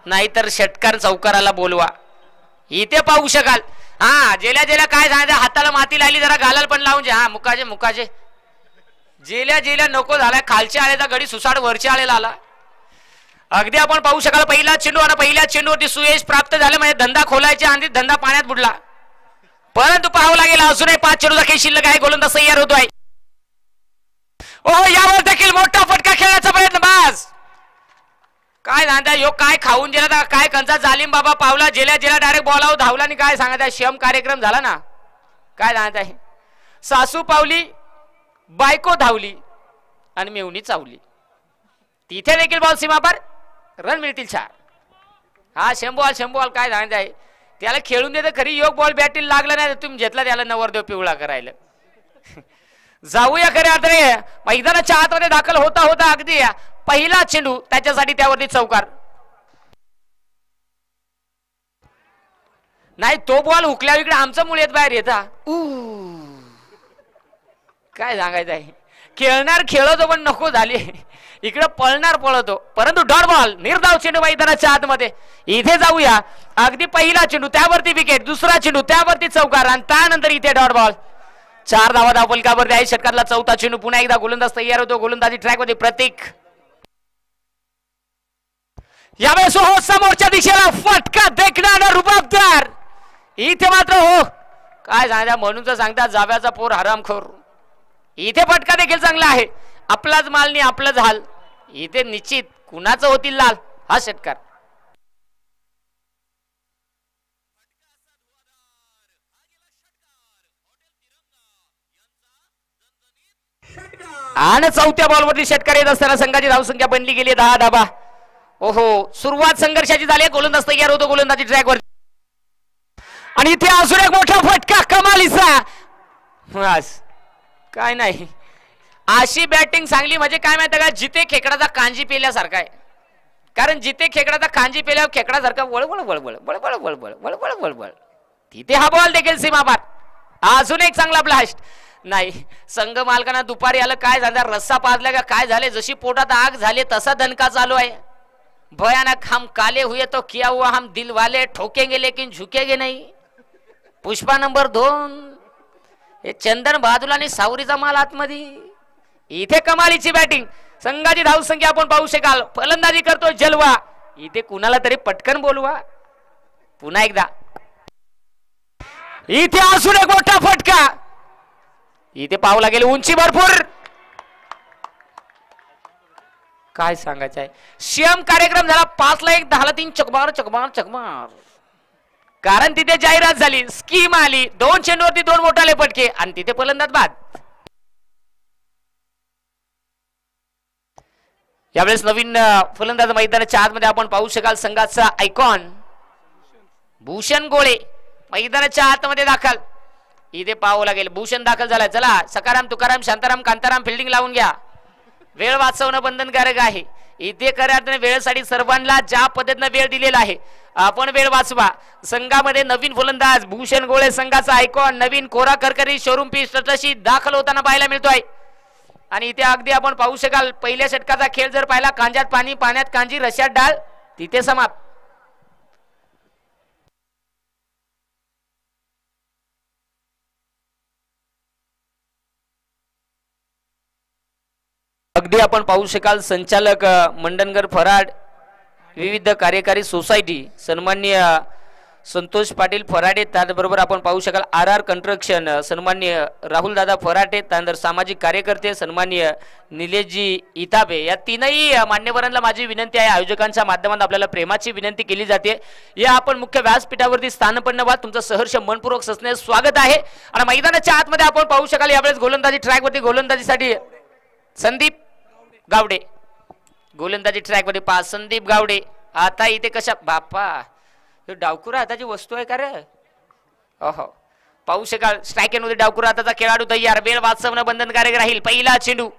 नाहीतर षटकार चौकाराला बोलवा. इथे पाहू शकाल, हा जेल्या जेल्या काय सांगायचं, हाताला माती लागली जरा गालाल पण लावून हा मुकाजे मुकाजे. जेल्या जेल्या नको झालाय, खालच्या आळेचा गडी सुसाड वरच्या आळेला आला. अगदी आपण पाहू शकाल पहिला चेंडू आणि पहिल्या चेंडूवरती सुयश प्राप्त झाले, म्हणजे धंदा खोलायच्या आधी धंदा पाण्यात बुडला. परंतु पाहावं लागेल अजूनही 5 चेंडूचा खेळ शिल्लक आहे. गोलंदाज तयार होतोय. यावर देखील मोठा फटका खेळण्याचा प्रयत्न. बाज काय सांगता, यो काय खाऊन गेला, काय कंचा जालिम बाबा पावला. जेल्या जेल्या डायरेक्ट बॉल आऊट धावला. आणि काय सांगताय, श्याम कार्यक्रम झाला ना. काय सांगताय, सासू पावली बायको धावली आणि मेवणी चावली. तिथे देखील बॉल सीमापार, रन मिळतील 4. हा शंभूवाल शंभूवाल काय सांगताय, त्याला खेळून देत खरी, योग बॉल बॅटीला लागला नाही, तुम्ही घेतला त्याला नवरदेव पिवळा करायला. जाऊया खरे आता मैदानाच्या आतमध्ये दाखल होता होता अगदी पहिला चेंडू, त्याच्यासाठी त्यावरती चौकार. नाही तो बॉल हुकल्या इकडे आमचं मूळ येत बाहेर येता. काय सांगायचं आहे, खेळणार खेळतो पण नको झाले, इकडे पळणार पळतो. परंतु डॉट बॉल, निर्धाव चेंडू मैदानाच्या आतमध्ये. इथे जाऊया, अगदी पहिला चेंडू त्यावरती विकेट, दुसरा चेंडू त्यावरती चौकार आणि त्यानंतर इथे डॉट बॉल. 4 धावा धावफलकावरती आहे. षटकातला चौथा चेंडू. पुन्हा एकदा गोलंदाज तयार होतो. गोलंदाजी ट्रॅक मध्ये प्रतीक. यावेळेस हो समोरच्या दिशेला फटका देखणार रुबाबदार. इथे मात्र हो काय सांगता, म्हणून तर सांगता जाव्याचा पोर हरामखोर. इथे फटका देखील चांगला आहे. आपलाच माल नाही आपलाच हाल. इथे निश्चित कुणाचं होतील लाल. हा षटकार आणि चौथ्या बॉलवरती षटकार येत असताना संघाची धावसंख्या बनली गेली 10 धावा. ओहो सुरुवात संघर्षाची झाली. गोलंदाज तयार होतो गोलंदाजी ट्रॅकवर. आणि इथे अजून एक मोठा फटका कमालीचा. काय नाही अशी बॅटिंग चांगली म्हणजे काय माहिती का, जिथे खेकडाचा कांजी पेल्यासारखा आहे. कारण जिथे खेकडाचा कांजी पेल्यावर खेकडासारखा वळवळ वळवळ वळवळ वळवळ वळवळ वळवळ. तिथे हा बॉल देखील सीमापार. अजून एक चांगला ब्लास्ट. नाही संघ मालकांना दुपारी आलं काय झालं, रस्सा पाजला का काय झाले, जशी पोटात आग झाली तसा दणका चालू आहे. भयानक. हम काले हुए तो किया हुआ, हम दिल वाले ठोकेंगे लेकिन झुकेंगे नहीं. पुष्पा नंबर 2. हे चंदन बहादुर आणि सावरीचा माल आतमध्ये. इथे कमालीची बॅटिंग. संघाची धावसंख्या आपण पाहू शकाल. फलंदाजी करतो जलवा. इथे कुणाला तरी पटकन बोलवा. पुन्हा एकदा इथे असून एक मोठा फटका. इथे पाहावं लागेल उंची भरपूर. काय सांगायचं आहे. सीएम कार्यक्रम झाला 5-1 10 3 चकमार चकमार चकमार. कारण तिथे जाहिरात झाली, स्कीम आली, 2 चेंडूवरती 2 मोठाले फटके आणि तिथे फलंदाज बाद. यावेळेस नवीन फलंदाज मैदानाच्या आतमध्ये आपण पाहू शकाल. संघाचा आयकॉन भूषण गोळे मैदानाच्या आतमध्ये दाखल. इथे पाहावं लागेल भूषण दाखल झालाय. चला सकाराम तुकाराम शांताराम कांताराम फिल्डिंग लावून घ्या. वेळ वाचवणं बंधनकारक आहे. इथे खऱ्या अर्थाने वेळेसाठी सर्वांना ज्या पद्धतीने वेळ दिलेला आहे आपण वेळ वाचवा. संघामध्ये नवीन फलंदाज भूषण गोळे संघाचा आयकॉन नवीन कोरा करकरी शोरूम पीस तशी दाखल होताना पाहायला मिळतोय. आणि इथे अगदी आपण पाहू शकाल पहिल्या षटकाचा खेळ जर पाहिला कांजात पाणी पाण्यात कांजी रश्यात डाळ तिथे समाप्त. अगदी आपण पाहू शकाल संचालक मंडनगर फराड विविध कार्यकारी सोसायटी सन्माननीय संतोष पाटील फराडे. त्याचबरोबर आपण पाहू शकाल RR कन्स्ट्रक्शन सन्माननीय राहुल दादा फराटे. त्यानंतर सामाजिक कार्यकर्ते सन्माननीय निलेशजी इताबे. या तीनही मान्यवरांना माझी विनंती आहे. आयोजकांच्या माध्यमातून आपल्याला प्रेमाची विनंती केली जाते. या आपण मुख्य व्यासपीठावरती स्थानपन्न व्हा. तुमचं सहर्ष मनपूर्वक सस्ने स्वागत आहे. आणि मैदानाच्या आतमध्ये आपण पाहू शकाल यावेळेस गोलंदाजी ट्रॅकवरती गोलंदाजीसाठी संदीप गावडे. गोलंदाजी ट्रॅक मध्ये पास संदीप गावडे. आता इथे कशा बाप्पा डावकुरा हाताची वस्तू आहे का रे. ओहो पाहू शकाल स्ट्रायक मध्ये डावकुरा हाताचा खेळाडू तयार. वेळ वाचवणं बंधनकारक राहील. पहिला चेंडू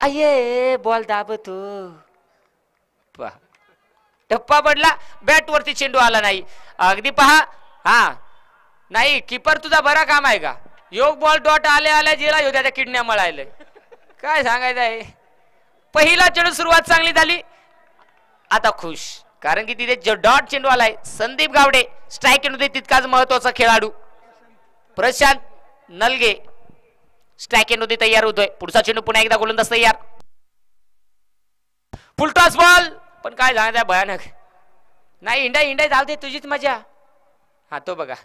अये बॉल दाबतो. टप्पा पडला बॅट वरती चेंडू आला नाही. अगदी पहा हा नाही कीपर तुझा बरा काम आहे का. योग बॉल डॉट आले आल्या जिला ह्यो त्याच्या किडन्या मळायले. काय सांगायचं आहे. पहिला चेंडू सुरुवात चांगली झाली. आता खुश कारण की तिथे जो डॉट चेंडू आलाय संदीप गावडे स्ट्राईक मध्ये तितकाच महत्वाचा खेळाडू प्रशांत नलगे स्ट्राईक मध्ये तयार होतोय. पुढचा चेंडू पुन्हा एकदा गोलंदाज तयार. फुल टॉस बॉल पण काय सांगायचं भयानक. नाही इंडा इंडा जाऊ दे तुझीच मजा. हा तो बघा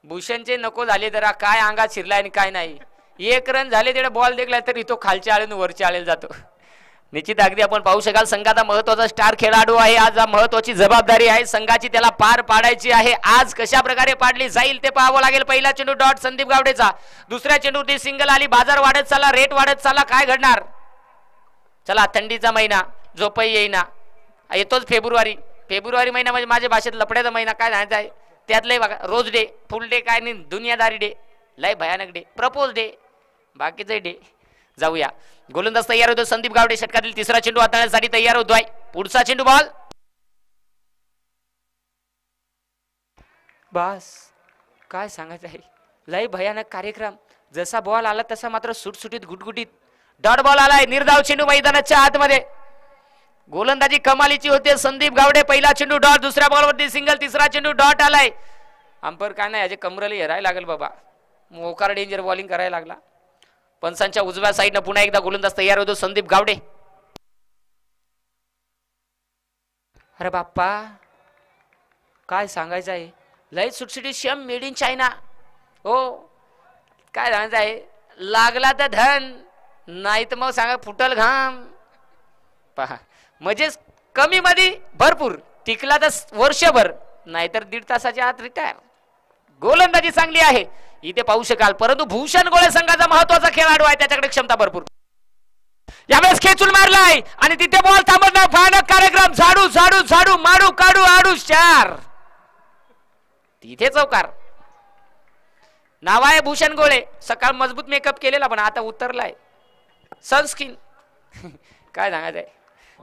भूषणचे नको झाले जरा काय अंगात शिरलाय आणि काय नाही. 1 रन झाले तेवढा बॉल देखलाय तरी तो खालच्या आळेन वरच्या आळेला जातो. निश्चित अगदी आपण पाहू शकाल संघाचा महत्वाचा स्टार खेळाडू आहे. आज महत्वाची जबाबदारी आहे संघाची त्याला पार पाडायची आहे. आज कशा प्रकारे पाडली जाईल ते पाहावं लागेल. पहिला चेंडू डॉट संदीप गावडेचा. दुसऱ्या चेंडू ती सिंगल आली. बाजार वाढत चालला रेट वाढत चालला. काय घडणार. चला थंडीचा महिना झोपही येईना. येतोच फेब्रुवारी. फेब्रुवारी महिना म्हणजे माझ्या भाषेत लपड्याचा महिना. काय सांगायचं आहे त्यातलंही बघा रोज डे फुल डे काय नाही दुनियादारी डे लय भयानक डे प्रपोज डे बाकीचे डे. जाऊया गोलंदाज तयार होतो संदीप गावडे. षटकातील तिसरा चेंडू हाताळण्यासाठी तयार होतोय. पुढचा चेंडू बॉल बस काय सांगायचं आहे. लय भयानक कार्यक्रम. जसा बॉल आला तसा मात्र सुटसुटीत गुटगुटीत डॉट बॉल आलाय. निर्धाव चेंडू मैदानाच्या आतमध्ये. गोलंदाजी कमालीची होते संदीप गावडे. पहिला चेंडू डॉट. दुसऱ्या बॉलवरती सिंगल. तिसरा चेंडू डॉट आलाय. अंपर काय नाही याचे कमरेला हेरायला लागेल बाबा. मोकार डेंजर बॉलिंग करायला लागला. पंचांच्या उजव्या साईडनं पुन्हा एकदा गोलंदाज तयार होतो संदीप गावडे. अरे बाप्पा काय सांगायचं आहे. लय सुटसुटी शेम मेड इन चायना. हो काय सांगायचं आहे. लागला तर धन नाही तर मग सांगा फुटल घाम. पहा म्हणजे कमी मध्ये भरपूर टिकला तर वर्षभर नाहीतर 1.5 तासाच्या आत रिटायर. गोलंदाजी चांगली आहे इथे पाहू शकाल. परंतु भूषण गोळे संघाचा महत्वाचा खेळाडू आहे. त्याच्याकडे क्षमता भरपूर. यावेळेस खेचून मारलाय आणि तिथे बॉल थांबत नाही. भयानक कार्यक्रम. झाडू झाडू झाडू मारू काढू आडू 4 तिथे चौकार. नाव आहे भूषण गोळे. सकाळ मजबूत मेकअप केलेला पण आता उतरलाय सनस्क्रीन. काय सांगायचंय.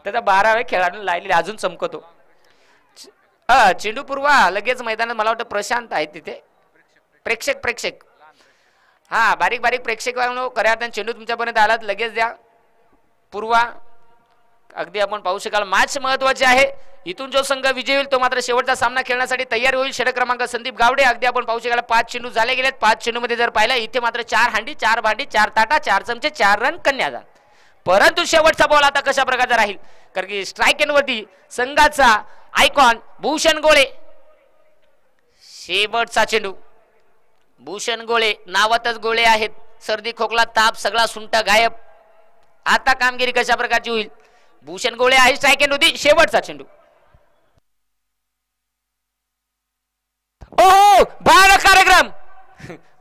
त्याचा 12व्या खेळाडू लायलेला अजून चमकतो. चेंडू पूर्वा लगेच मैदानात मला वाटतं प्रशांत आहे तिथे. प्रेक्षक हा बारीक बारीक प्रेक्षक खऱ्या अर्थाने चेंडू तुमच्यापर्यंत आलात लगेच द्या. पूर्वा अगदी आपण पाहू शकाल. मॅच महत्वाची आहे. इथून जो संघ विजयी होईल तो मात्र शेवटचा सामना खेळण्यासाठी तयार होईल. षटक क्रमांक संदीप गावडे. अगदी आपण पाहू शकाल 5 चेंडू झाले गेलेत. 5 चेंडू मध्ये जर पाहिला इथे मात्र 4 हांडी 4 भांडी 4 ताटा 4 चमचे 4 रन कन्यादान. परंतु शेवटचा बॉल आता कशा प्रकारचा राहील, कारण की स्ट्राईक एंड वरती संघाचा आयकॉन भूषण गोळे. शेवटचा चेंडू. भूषण गोळे नावातच गोळे आहेत. सर्दी खोकला ताप सगळा सुंट गायब. आता कामगिरी कशा प्रकारची होईल. भूषण गोळे आहे स्ट्राईक एंड होती. शेवटचा चेंडू. ओ बाळ कार्यक्रम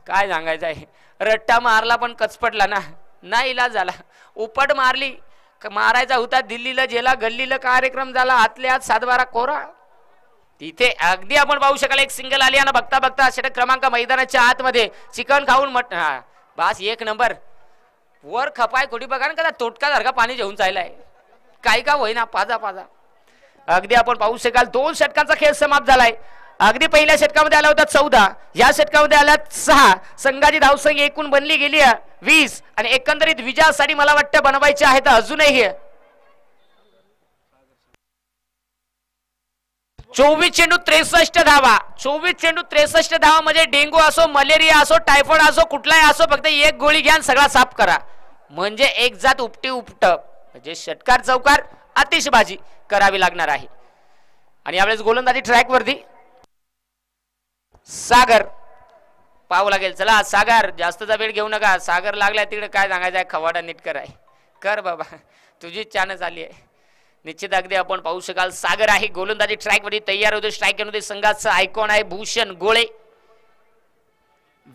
काय सांगायचं आहे. रट्टा मारला पण कचपटला ना, नाही इलाज झाला. उपट मारली, मारायचा होता दिल्लीला जेला, गल्लीला कार्यक्रम झाला. आतल्या आत 7-12 कोरा. तिथे अगदी आपण पाहू शकाल एक सिंगल आली आणि बघता बघता षटक क्रमांक मैदानाच्या आतमध्ये चिकन खाऊन बास 1 नंबर. वर खपाय कोटी बघा ना कदा तोटका सारखा पाणी घेऊन चाललाय. काय का होईना पाजा पाजा. अगदी आपण पाहू शकाल 2 षटकांचा खेळ समाप्त झालाय. अगदी पहिल्या षटकामध्ये आला होता 14, या षटकामध्ये आला 6. संघाची धावसंख्या एकूण बनली गेली 20 आणि एकंदरीत विजयासाठी मला वाटतं बनवायचे आहेत अजूनही 24 चेंडू 63 धावा. 24 चेंडू 63 धावा म्हणजे डेंगू असो, मलेरिया असो, टायफॉइड असो, कुठलाही असो, फक्त एक गोळी घ्या सगळा साफ करा. म्हणजे एक जात उपटी उपट म्हणजे षटकार चौकार आतिषबाजी करावी लागणार आहे. आणि यावेळेस गोलंदाजी ट्रॅक वरती सागर पाहावं लागेल. चला सागर जास्तचा वेळ घेऊ नका. सागर लागलाय तिकडे काय सांगायचं आहे. खवाडा नीट कराय कर बाबा, तुझी चान झाली आहे. निश्चित अगदी आपण पाहू शकाल सागर आहे गोलंदाजी ट्रॅक वरती तयार होते. स्ट्राईक मध्ये संघाचा आयकॉन आहे भूषण गोळे.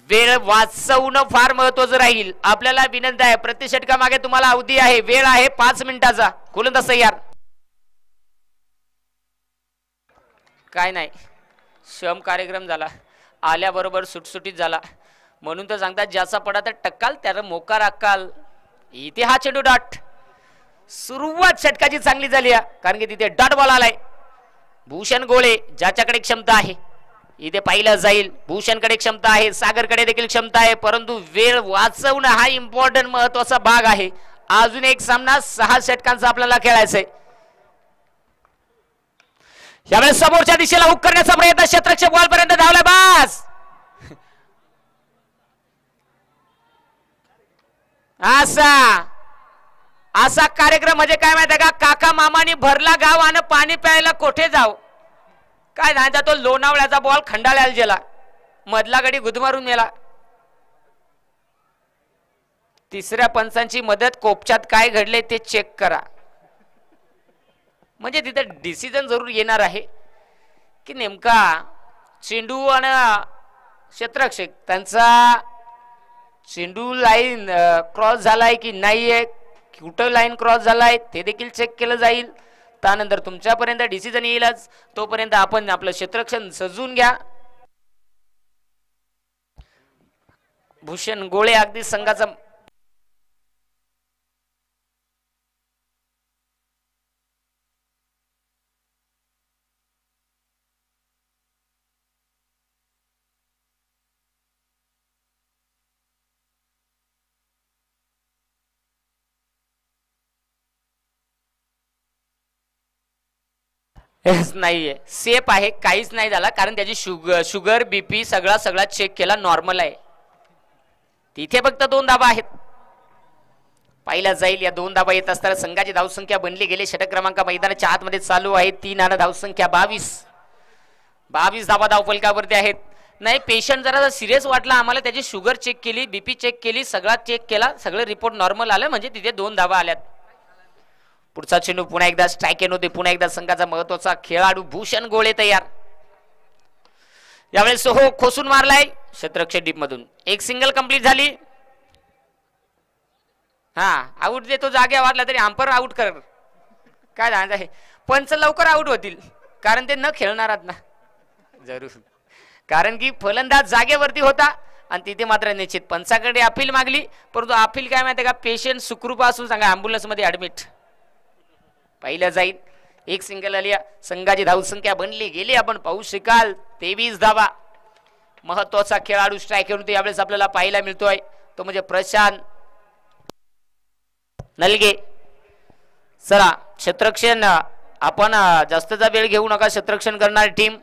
वेळ वाचवणं फार महत्वाचं राहील. आपल्याला विनंती आहे प्रति षटका मागे तुम्हाला अवधी आहे, वेळ आहे 5 मिनिटाचा. गोलंदाज तयार. काय नाही श्रम कार्यक्रम झाला, आल्याबरोबर सुटसुटीत झाला. म्हणून तर सांगतात ज्याचा पडा तर टक्काल त्याला मोकार अक्काल. इथे हा चेंडू डॉट. सुरुवात षटकाची चांगली झाली कारण की तिथे डॉट बॉल आलाय. भूषण गोळे ज्याच्याकडे क्षमता आहे इथे पाहिलं जाईल. भूषणकडे क्षमता आहे, सागरकडे देखील क्षमता आहे, परंतु वेळ वाचवणं हा इम्पॉर्टंट महत्वाचा भाग आहे. अजून एक सामना 6 षटकांचा आपल्याला खेळायचा आहे. यावेळेस समोरच्या दिशेला हुक करण्याचा प्रयत्न. क्षेत्ररक्षक बॉल पर्यंत धावलाय. बास असा कार्यक्रम म्हणजे काय माहिती का, काका मामानी भरला गाव आणि पाणी प्यायला कोठे जाव. काय नाही तो लोणावळ्याचा बॉल खंडाळ्याला गेला, मधला गडी गुदमारून मेला. तिसऱ्या पंचांची मदत. कोपच्यात काय घडले ते चेक करा. म्हणजे तिथे डिसिजन जरूर येणार आहे की नेमका चेंडू आणि क्षेत्ररक्षक त्यांचा चेंडू लाईन क्रॉस झालाय की नाहीये, कुठं लाईन क्रॉस झालाय ते देखील चेक केलं जाईल. त्यानंतर तुमच्यापर्यंत डिसिजन येईलच. तोपर्यंत आपण आपलं क्षेत्ररक्षण सजवून घ्या. भूषण गोळे अगदी संघाचा नाहीये, सेफ आहे, काहीच नाही झाला कारण त्याची शुगर बीपी सगळा चेक केला, नॉर्मल आहे. तिथे फक्त 2 धाबा आहेत. पाहिला जाईल या 2 धाबा येत असताना संघाची धावसंख्या बनली गेली. षटक क्रमांक मैदानाच्या आतमध्ये चालू आहे. 3 आणि धावसंख्या 22 धाबा धावफलकावरती आहेत. नाही पेशंट जरा सिरियस वाटला आम्हाला, त्याची शुगर चेक केली, बीपी चेक केली, सगळा चेक केला, सगळे रिपोर्ट नॉर्मल आलं म्हणजे तिथे 2 धाबा आल्यात. पुढचा चेंडू पुन्हा एकदा स्ट्राईक एंड होते. पुन्हा एकदा संघाचा महत्वाचा खेळाडू भूषण गोळे तयार. यावेळेस हो खोसून मारलाय क्षेत्ररक्षक डीप मधून. एक सिंगल कंप्लीट झाली. आउट देतो, जाग्या वाटला तरी अंपर आउट कर. काय सांगायचं आहे, पंच लवकर आउट होतील कारण ते न खेळणार ना जरूर. कारण की फलंदाज जागेवरती होता आणि तिथे मात्र निश्चित पंचाकडे अपील मागली, परंतु अपील काय माहिती का, पेशंट सुखरूप असून सांगा अँब्युलन्स मध्ये ऍडमिट. पाहिलं जाईल. एक सिंगल आली. संघाची धावसंख्या बनली गेली. आपण पाहू शकाल 23 धावा. महत्वाचा खेळाडू स्ट्रायकर यावेळेस आपल्याला पाहायला मिळतोय तो म्हणजे प्रशांत नलगे. चला क्षेत्ररक्षण आपण जास्तचा वेळ घेऊ नका. क्षेत्ररक्षण करणारी टीम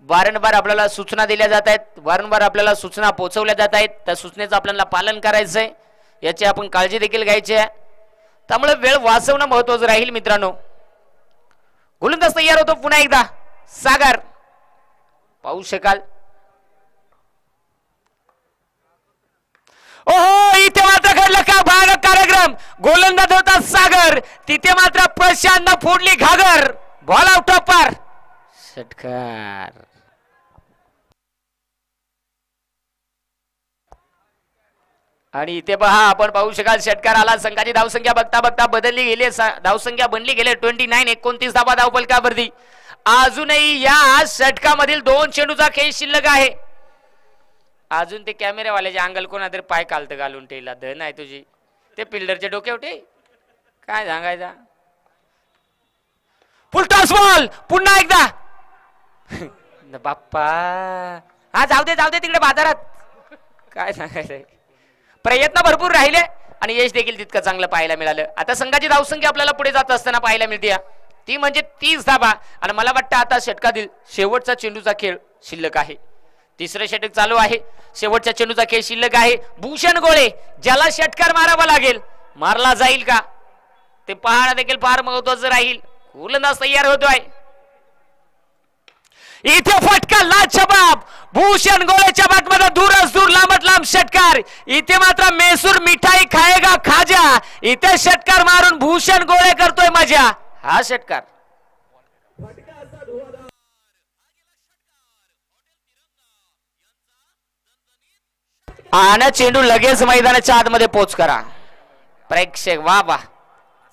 वारंवार आपल्याला सूचना दिल्या जात आहेत, वारंवार आपल्याला सूचना पोहोचवल्या जात आहेत. त्या सूचनेचं आपल्याला पालन करायचंय, याची आपण काळजी देखील घ्यायची आहे. त्यामुळे वेळ वाचवणं महत्वाचं राहील मित्रांनो. गोलंदाज तयार होतो पुन्हा एकदा सागर. पाहू शकाल ओहो इथे मात्र घडलं का भयानक कार्यक्रम. गोलंदाज होता सागर, तिथे मात्र प्रशांत फोडली घागर. बॉल आउट ऑफ पार. षटकार. आणि इथे पहा आपण पाहू शकाल षटकार आला. संघाची धावसंख्या बघता बघता बदलली गेली. धावसंख्या बनली गेली 29. 29 धावा धावफलकावरती. अजूनही या षटकामधील 2 चेंडूचा खेळ शिल्लक आहे. अजून ते कॅमेरावाल्याचे अंगल कोणातरी पाय कालतं घालून ठेवला. धन आहे तुझी. ते फिल्डरचे डोके उठे काय सांगायचा. फुल टॉस बॉल पुन्हा एकदा. बाप्पा हा जाऊ दे तिकडे बाजारात. काय सांगायचंय. प्रयत्न भरपूर राहिले आणि यश देखील तितकं चांगलं पाहायला मिळालं. आता संघाची धावसंख्या आपल्याला पुढे जात असताना पाहायला मिळते. ती म्हणजे 30 धावा. आणि मला वाटतं आता षटकातील शेवटचा चेंडूचा खेळ शिल्लक आहे. तिसरं षटक चालू आहे. शेवटच्या चेंडूचा खेळ शिल्लक आहे. भूषण गोळे ज्याला षटकार मारावा लागेल. मारला जाईल का ते पाहणं देखील फार महत्वाचं राहील. गोलंदाज तयार होतोय. इथे फटका लाजवाब. भूषण गोळेच्या बॅटमध्ये दूरच दूर लांबत लांब षटकार. इथे मात्र मैसूर मिठाई खाएगा खाजा. इथे षटकार मारून भूषण गोळे करतोय मजा. हा षटकार आणि चेंडू लगेच मैदानाच्या आतमध्ये पोच करा. प्रेक्षक वा वा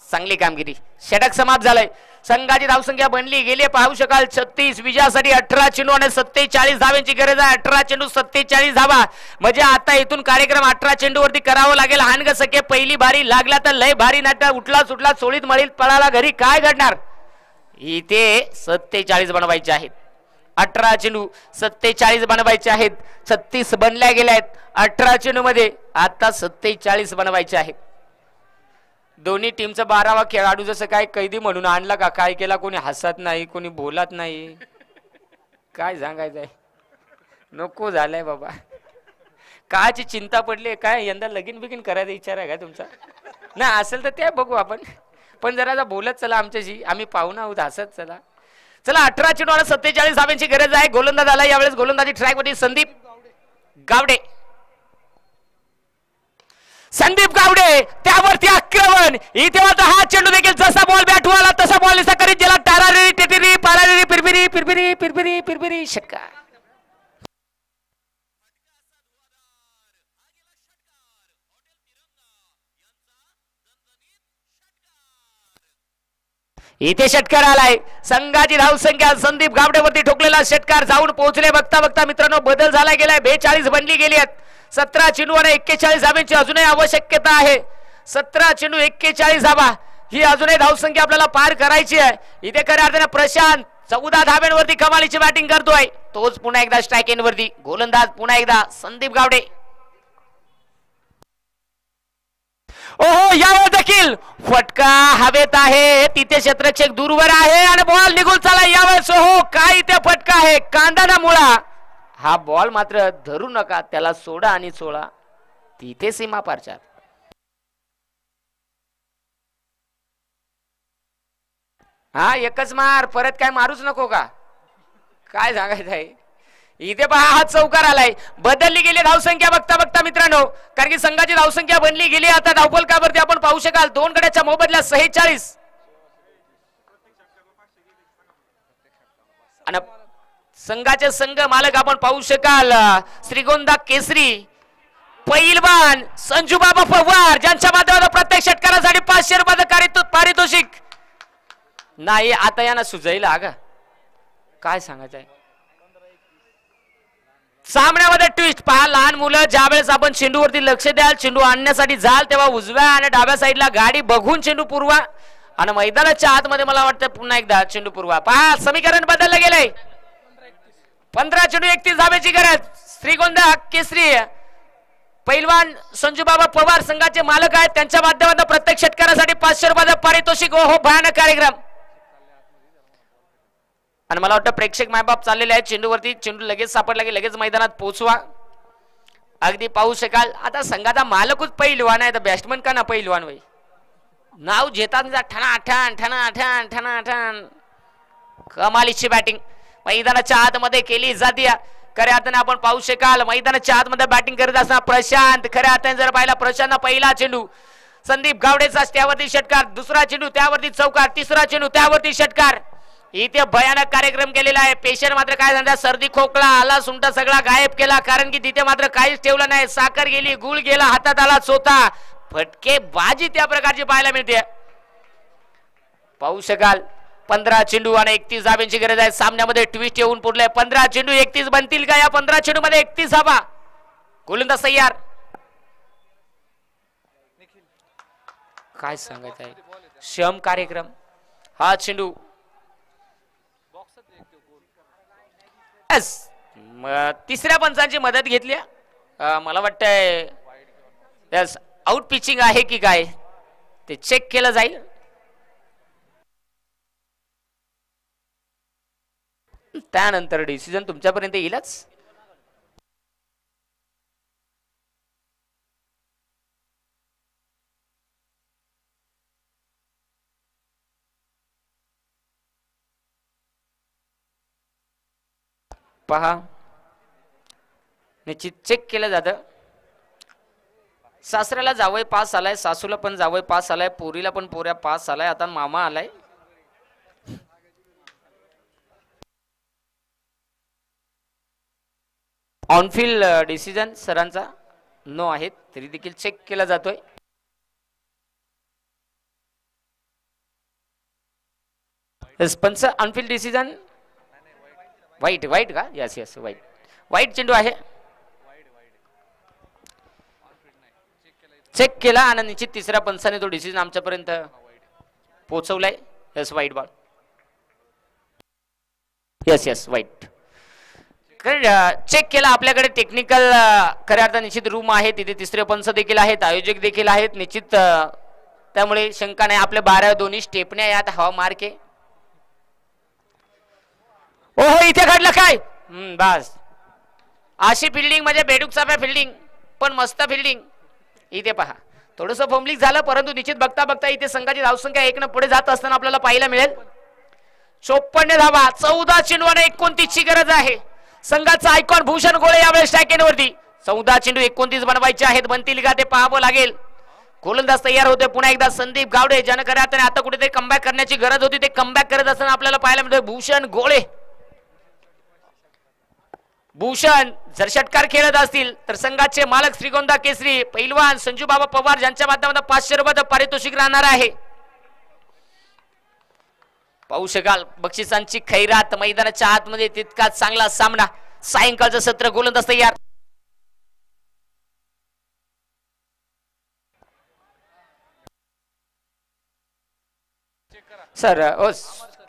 चांगली कामगिरी. षटक समाप्त झालंय. संघाची धावसंख्या बनली गेली. पाहू शकाल 36 विजयासाठी 18 चेंडू आणि 47 धावांची गरज आहे. 18 चेंडू 47 धावा म्हणजे आता इथून कार्यक्रम 18 चेंडूवरती करावं लागेल. हानग सके पहिली बारी लागला तर लय भारी नाट्य. उठला सुटला चोळीत मळीत पळाला घरी. काय घडणार. इथे 47 बनवायचे आहेत. 18 चेंडू 47 बनवायचे आहेत. 36 बनल्या गेल्या आहेत 18 चेंडू मध्ये. आता 47 बनवायचे आहेत. दोन्ही टीमचा 12वा खेळाडू जसं काय कैदी म्हणून आणला का काय केला. कोणी हसत नाही कोणी बोलत नाही. काय सांगायचंय. नको झालंय बाबा. कायची चिंता पडली काय. यंदा लगीन बिगीन करायचा विचार आहे का तुमचा. नाही असेल तर ते बघू आपण. पण जरा बोलत चला आमच्याशी. आम्ही पाहून आहोत हसत चला. चला 18 चेंडू आणि 47 धावांची गरज आहे. गोलंदाज आला यावेळेस. गोलंदाजी ट्रॅक वरती संदीप गावडे. संदीप गावडे त्यावरती आक्रमण. इथे मात्र हा चेंडू देखील जसा बॉल बॅटवर आला तसा बॉल निसा करीत गेला. टारारी टिटिरी पारारी पिरपिरी पिरपिरी पिरपिरी पिरपिरी षटकार. इथे षटकार आलाय. संघाची धावसंख्या संदीप गावडेवरती ठोकलेला षटकार जाऊन पोहोचले. बघता बघता मित्रांनो बदल झाला गेलाय. 42 बनली गेली आहेत. 17 चेंडू आणि 41 धावांची अजूनही आवश्यकता आहे. 17 चेंडू 41 धावा ही अजूनही धावसंख्या आपल्याला पार करायची आहे. इथे खऱ्या अर्थाने प्रशांत 14 धाब्यांवरती कमालीची बॅटिंग करतोय. तोच पुन्हा एकदा स्ट्राइक एंड वरती. गोलंदाज पुन्हा एकदा संदीप गावडे. ओहो यावर देखील फटका हवेत आहे. तिथे क्षेत्ररक्षक दूरवर आहे आणि बॉल निघून चालला यावेळेस. ओहो काय इथे फटका आहे. कांदाना मुळा. हा बॉल मात्र धरू नका त्याला सोडा आणि सोळा. तिथे सीमा पारचार. हा एकच मार परत काय मारूच नको का. काय सांगायचं आहे. इथे पहा हा चौकार आलाय. बदलली गेली धावसंख्या बघता बघता मित्रांनो. कारण की संघाची धावसंख्या बनली गेली. आता धावफलकावरती आपण पाहू शकाल 2 गड्याच्या मोबदल्यात 46 आणि संघाचे संघ मालक आपण पाहू शकाल श्रीगोंदा केसरी पैलवान संजूबाबा पवार ज्यांच्या माध्यमातून प्रत्येक षटकारासाठी 500 रुपयाचं पारितोषिक. नाही आता यांना सुजायला अगं काय सांगायचंय. सामन्यामध्ये ट्विस्ट पहा. लहान मुलं ज्यावेळेस आपण चेंडूवरती लक्ष द्याल चेंडू आणण्यासाठी जाल तेव्हा उजव्या आणि डाव्या साईडला गाडी बघून चेंडू पुरवा आणि मैदानाच्या आतमध्ये मला वाटतं पुन्हा एकदा चेंडू पुरवा. पहा समीकरण बदललं गेलंय. 15 चेंडू 31 धावेची गरज. श्रीगोंदा केसरी पैलवान संजूबाबा पवार संघाचे मालक आहेत. त्यांच्या माध्यमातून प्रत्येक षटकारासाठी 500 रुपयाचं पारितोषिक. हो भयानक कार्यक्रम. आणि मला वाटतं प्रेक्षक मायबाप चाललेले आहेत चेंडूवरती. चेंडू लगेच सापडला की लगेच मैदानात पोहोचवा. अगदी पाहू शकाल आता संघाचा मालकच पैलवान आहे तर बॅट्समन का ना पैलवान होई. नाव घेतात ठणा ठण ठणा ठण ठणा ठण. कमालीची बॅटिंग मैदानाच्या आतमध्ये केली जाते. खऱ्या अर्थाने आपण पाहू शकाल मैदानाच्या आतमध्ये बॅटिंग करत असताना प्रशांत, खऱ्या अर्थाने जर पाहिला प्रशांत पहिला चेंडू संदीप गावडेचा त्यावरती षटकार, दुसरा चेंडू त्यावरती चौकार, तिसरा चेंडू त्यावरती षटकार. इथे भयानक कार्यक्रम केलेला आहे. पेशंट मात्र काय सांगतात, सर्दी खोकला आला सुंटा सगळा गायब केला, कारण की तिथे मात्र काहीच ठेवलं नाही. साखर गेली, गुळ गेला, हातात आला चोथा. फटके बाजी त्या प्रकारची पाहायला मिळते. पाहू शकाल 15 चेंडू आणि 31 धाब्यांची गरज आहे. सामन्यामध्ये ट्विस्ट येऊन पुढले 15 चेंडू 31 बनतील का? या 15 चेंडू मध्ये 31 धाबा. गोलंदाज तयार. काय सांगायचं आहे, श्रम कार्यक्रम. हा चेंडू तिसऱ्या पंचांची मदत घेतली. मला वाटतंय यस आउट पिचिंग आहे की काय ते चेक केलं जाईल. त्यानंतर डिसिजन तुमच्यापर्यंत येईलच. पहा निश्चित चेक केलं जातं. सासऱ्याला जावई पास आलाय, सासूला पण जावई पास आलाय, पोरीला पण पोऱ्या पास आलाय, आता मामा आलाय. ऑनफिल्ड डिसिजन सरांचा नो आहे, तरी देखील चेक केला जातोय. पंच ऑनफिल्ड डिसिजन वाईट वाईट का? यस यस वाईट वाईट चेंडू आहे. चेक केला आणि निश्चित तिसऱ्या पंचाने तो डिसिजन आमच्यापर्यंत पोहोचवलाय. यस वाईट बॉल. यस यस वाईट. चेक केला. आपल्याकडे टेक्निकल खऱ्या अर्थाने निश्चित रूम आहे, तिथे तिसरे पंच देखील आहेत, आयोजक देखील आहेत निश्चित. त्यामुळे शंका नाही. आपल्या 12 दोन्ही स्टेपने यात हवा मार्क आहे. ओहो इथे घडलं काय? बस अशी फिल्डिंग म्हणजे बेडूकचा फिल्डिंग, पण मस्त फिल्डिंग. इथे पहा थोडंसं फॉर्मलिक झालं, परंतु निश्चित बघता बघता इथे संघाची धावसंख्या 1 न पुढे जात असताना आपल्याला पाहायला मिळेल. 54 धावा, 14 चेंडू आणि 29 ची गरज आहे. संघाचा आयकॉन भूषण गोळे यावेळेस स्ट्राईक वरती. 14 चेंडू 29 बनवायचे आहेत. बनतील का ते पाहावं लागेल. गोलंदाज तयार होते पुन्हा एकदा संदीप गावडे, ज्यानं खऱ्या अर्थाने आता कुठेतरी कमबॅक करण्याची गरज होती, ते कमबॅक करत असताना आपल्याला पाहायला मिळतोय भूषण गोळे. भूषण जर षटकार खेळत असतील तर संघाचे मालक श्रीगोंदा केसरी पैलवान संजू बाबा पवार ज्यांच्या माध्यमातून 500 रुपये पारितोषिक राहणार आहे. पाहू शकाल बक्षिसांची खैरात. मैदानाच्या आतमध्ये तितकाच चांगला सामना. सायंकाळचं सत्र. गोलंदाज तयार. सर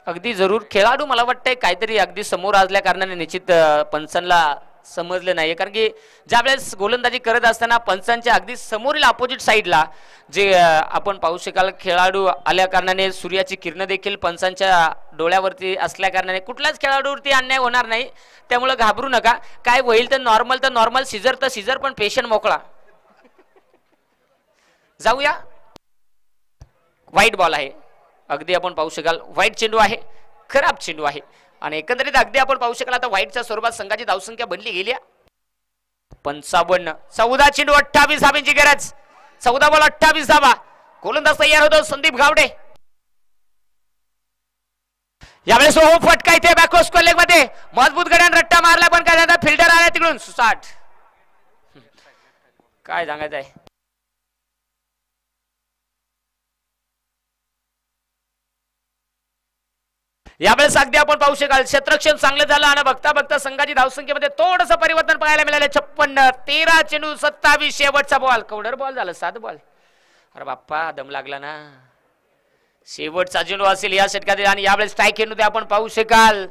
अगदी जरूर खेळाडू मला वाटतंय काहीतरी अगदी समोर असल्या कारणाने निश्चित पंचांना समजले नाही, कारण की ज्यावेळेस गोलंदाजी करत असताना पंचांच्या अगदी समोरील अपोजिट साईडला जे आपण पाहू शकाल खेळाडू आल्या कारणाने सूर्याची किरण देखील पंचांच्या डोळ्यावरती असल्या कारणाने कुठल्याच खेळाडूवरती अन्याय होणार नाही. त्यामुळे घाबरू नका. काय होईल तर नॉर्मल, सिझर तर सिझर, पण पेशंट मोकळा. जाऊया. वाईट बॉल आहे. अगदी आपण पाहू शकाल वाईट चेंडू आहे, खराब चेंडू आहे. आणि एकंदरीत अगदी आपण पाहू शकाल आता वाईटच्या स्वरूपात संघाची धावसंख्या बनली गेली 55. 14 चेंडू 28 धाब्यांची गरज. 14 बॉल 28 धाबा. गोलंदाज तयार होतो संदीप गावडे. यावेळेस फटका इथे बॅकवर्ड स्क्वेअर लेग मध्ये मजबूत गड्यान रट्टा मारला, पण काय झालं फिल्डर आला तिकडून 60. काय सांगायचं आहे. यावेळेस अगदी आपण पाहू शकाल क्षेत्ररक्षण चांगलं झालं आणि बघता बघता संघाची धावसंख्येमध्ये थोडंसं परिवर्तन पाहायला मिळालं. 56. 13 चेंडू 27 शेवटचा बॉल. कवडर बॉल झालं 7 बॉल. अरे बाप्पा दम लागला ना. शेवटचा चेंडू असेल या षटकात आणि यावेळेस स्ट्राईक येऊन आपण पाहू शकाल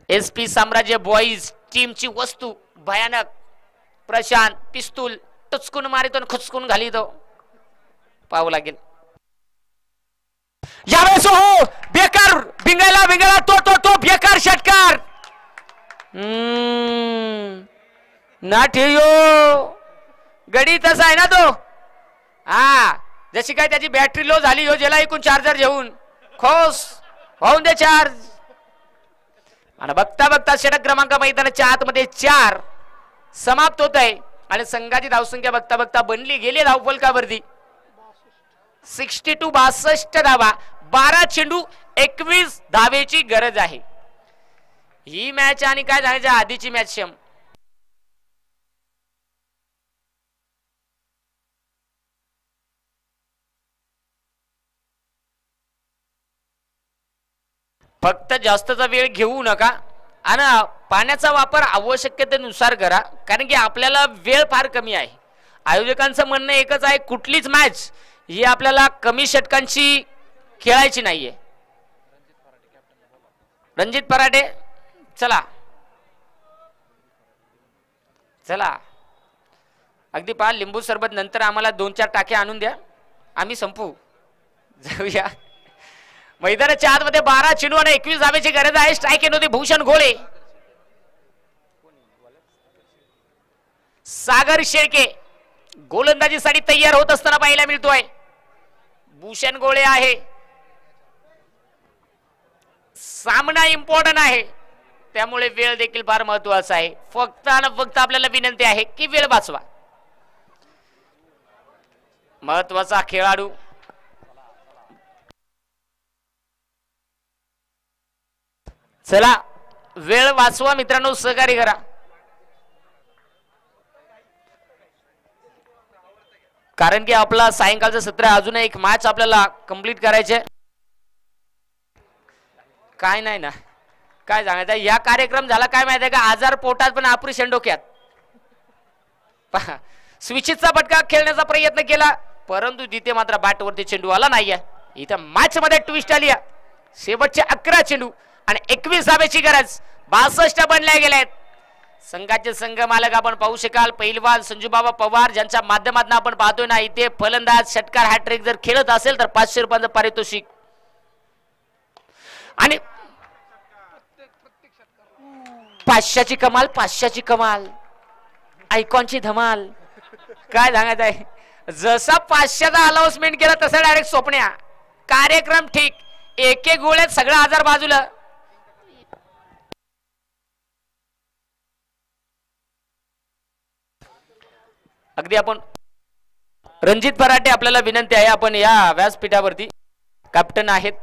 SP साम्राज्य बॉईज टीमची वस्तू भयानक. प्रशांत पिस्तूल टचकून मारितो आणि खुचकून घालितो. पाहावं लागेल. यावेळेस हो बेकार भिंगायला तो बेकार षटकार. ना ठेयो गडी तसा आहे ना तो. हा जशी काय त्याची बॅटरी लो झाली, ज्याला एकूण चार्जर घेऊन खोस होऊन दे चार्ज. आणि बघता बघता षटक क्रमांक मैदानाच्या आतमध्ये 4 समाप्त होत आहे आणि संघाची धावसंख्या बघता बघता बनली गेली धावफलकावरती 62 धावा. 12 चेंडू 21 धावेची गरज आहे. ही मॅच आणि काय सांगायचं आधीची मॅच सेम. फक्त जास्तचा वेळ घेऊ नका आणि पाण्याचा वापर आवश्यकतेनुसार करा, कारण की आपल्याला वेळ फार कमी आहे. आयोजकांचं म्हणणं एकच आहे, कुठलीच मॅच ही आपल्याला कमी षटकांची खेळायची नाहीये. रणजित पराडे चला चला अगदी पहा, लिंबू सरबत नंतर आम्हाला 2-4 टाके आणून द्या, आम्ही संपू जाऊया. मैदानाच्या आतमध्ये 12 चेंडू आणि 21 धावेची गरज आहे. स्ट्राईक येत होती भूषण घोळे. सागर शेळके गोलंदाजीसाठी तयार होत असताना पाहायला मिळतोय. भूषण घोळे आहे. सामना इम्पॉर्टंट आहे, त्यामुळे वेळ देखील फार महत्वाचा आहे. फक्त आणि फक्त आपल्याला विनंती आहे की वेळ वाचवा. महत्वाचा खेळाडू चला वेळ वाचवा मित्रांनो, सहकार्य करा. कारण की आपला सायंकाळचं सत्र अजून एक मॅच आपल्याला कंप्लीट करायचे. काय नाही ना, काय सांगायचं या कार्यक्रम झाला काय माहिती आहे का, आजार पोटात पण ऑपरेशन डोक्यात. स्विचितचा फटका खेळण्याचा प्रयत्न केला, परंतु तिथे मात्र बॅटवरती चेंडू आला नाहीये. इथं मॅच मध्ये ट्विस्ट आली. शेवटचे 11 चेंडू आणि 21 धावेची गरज. 62 बनल्या गेल्यात. संघाचे संघ मालक आपण पाहू शकाल, पहिलवान संजूबाबा पवार ज्यांच्या माध्यमातून आपण पाहतोय ना, इथे फलंदाज षटकार हॅट्रिक जर खेळत असेल तर 500 रुपयांचं पारितोषिक. आणि 500ची कमाल, 500ची कमाल, आयकॉनची धमाल. काय सांगायचं आहे, जसा 500चा अनाउन्समेंट केला तसा डायरेक्ट स्वप्न्या. कार्यक्रम ठीक, एक एक गोळ्यात सगळा आजार बाजूला. अगदी आपण रणजित पराटे आपल्याला विनंती आहे, आपण या व्यासपीठावरती कॅप्टन आहेत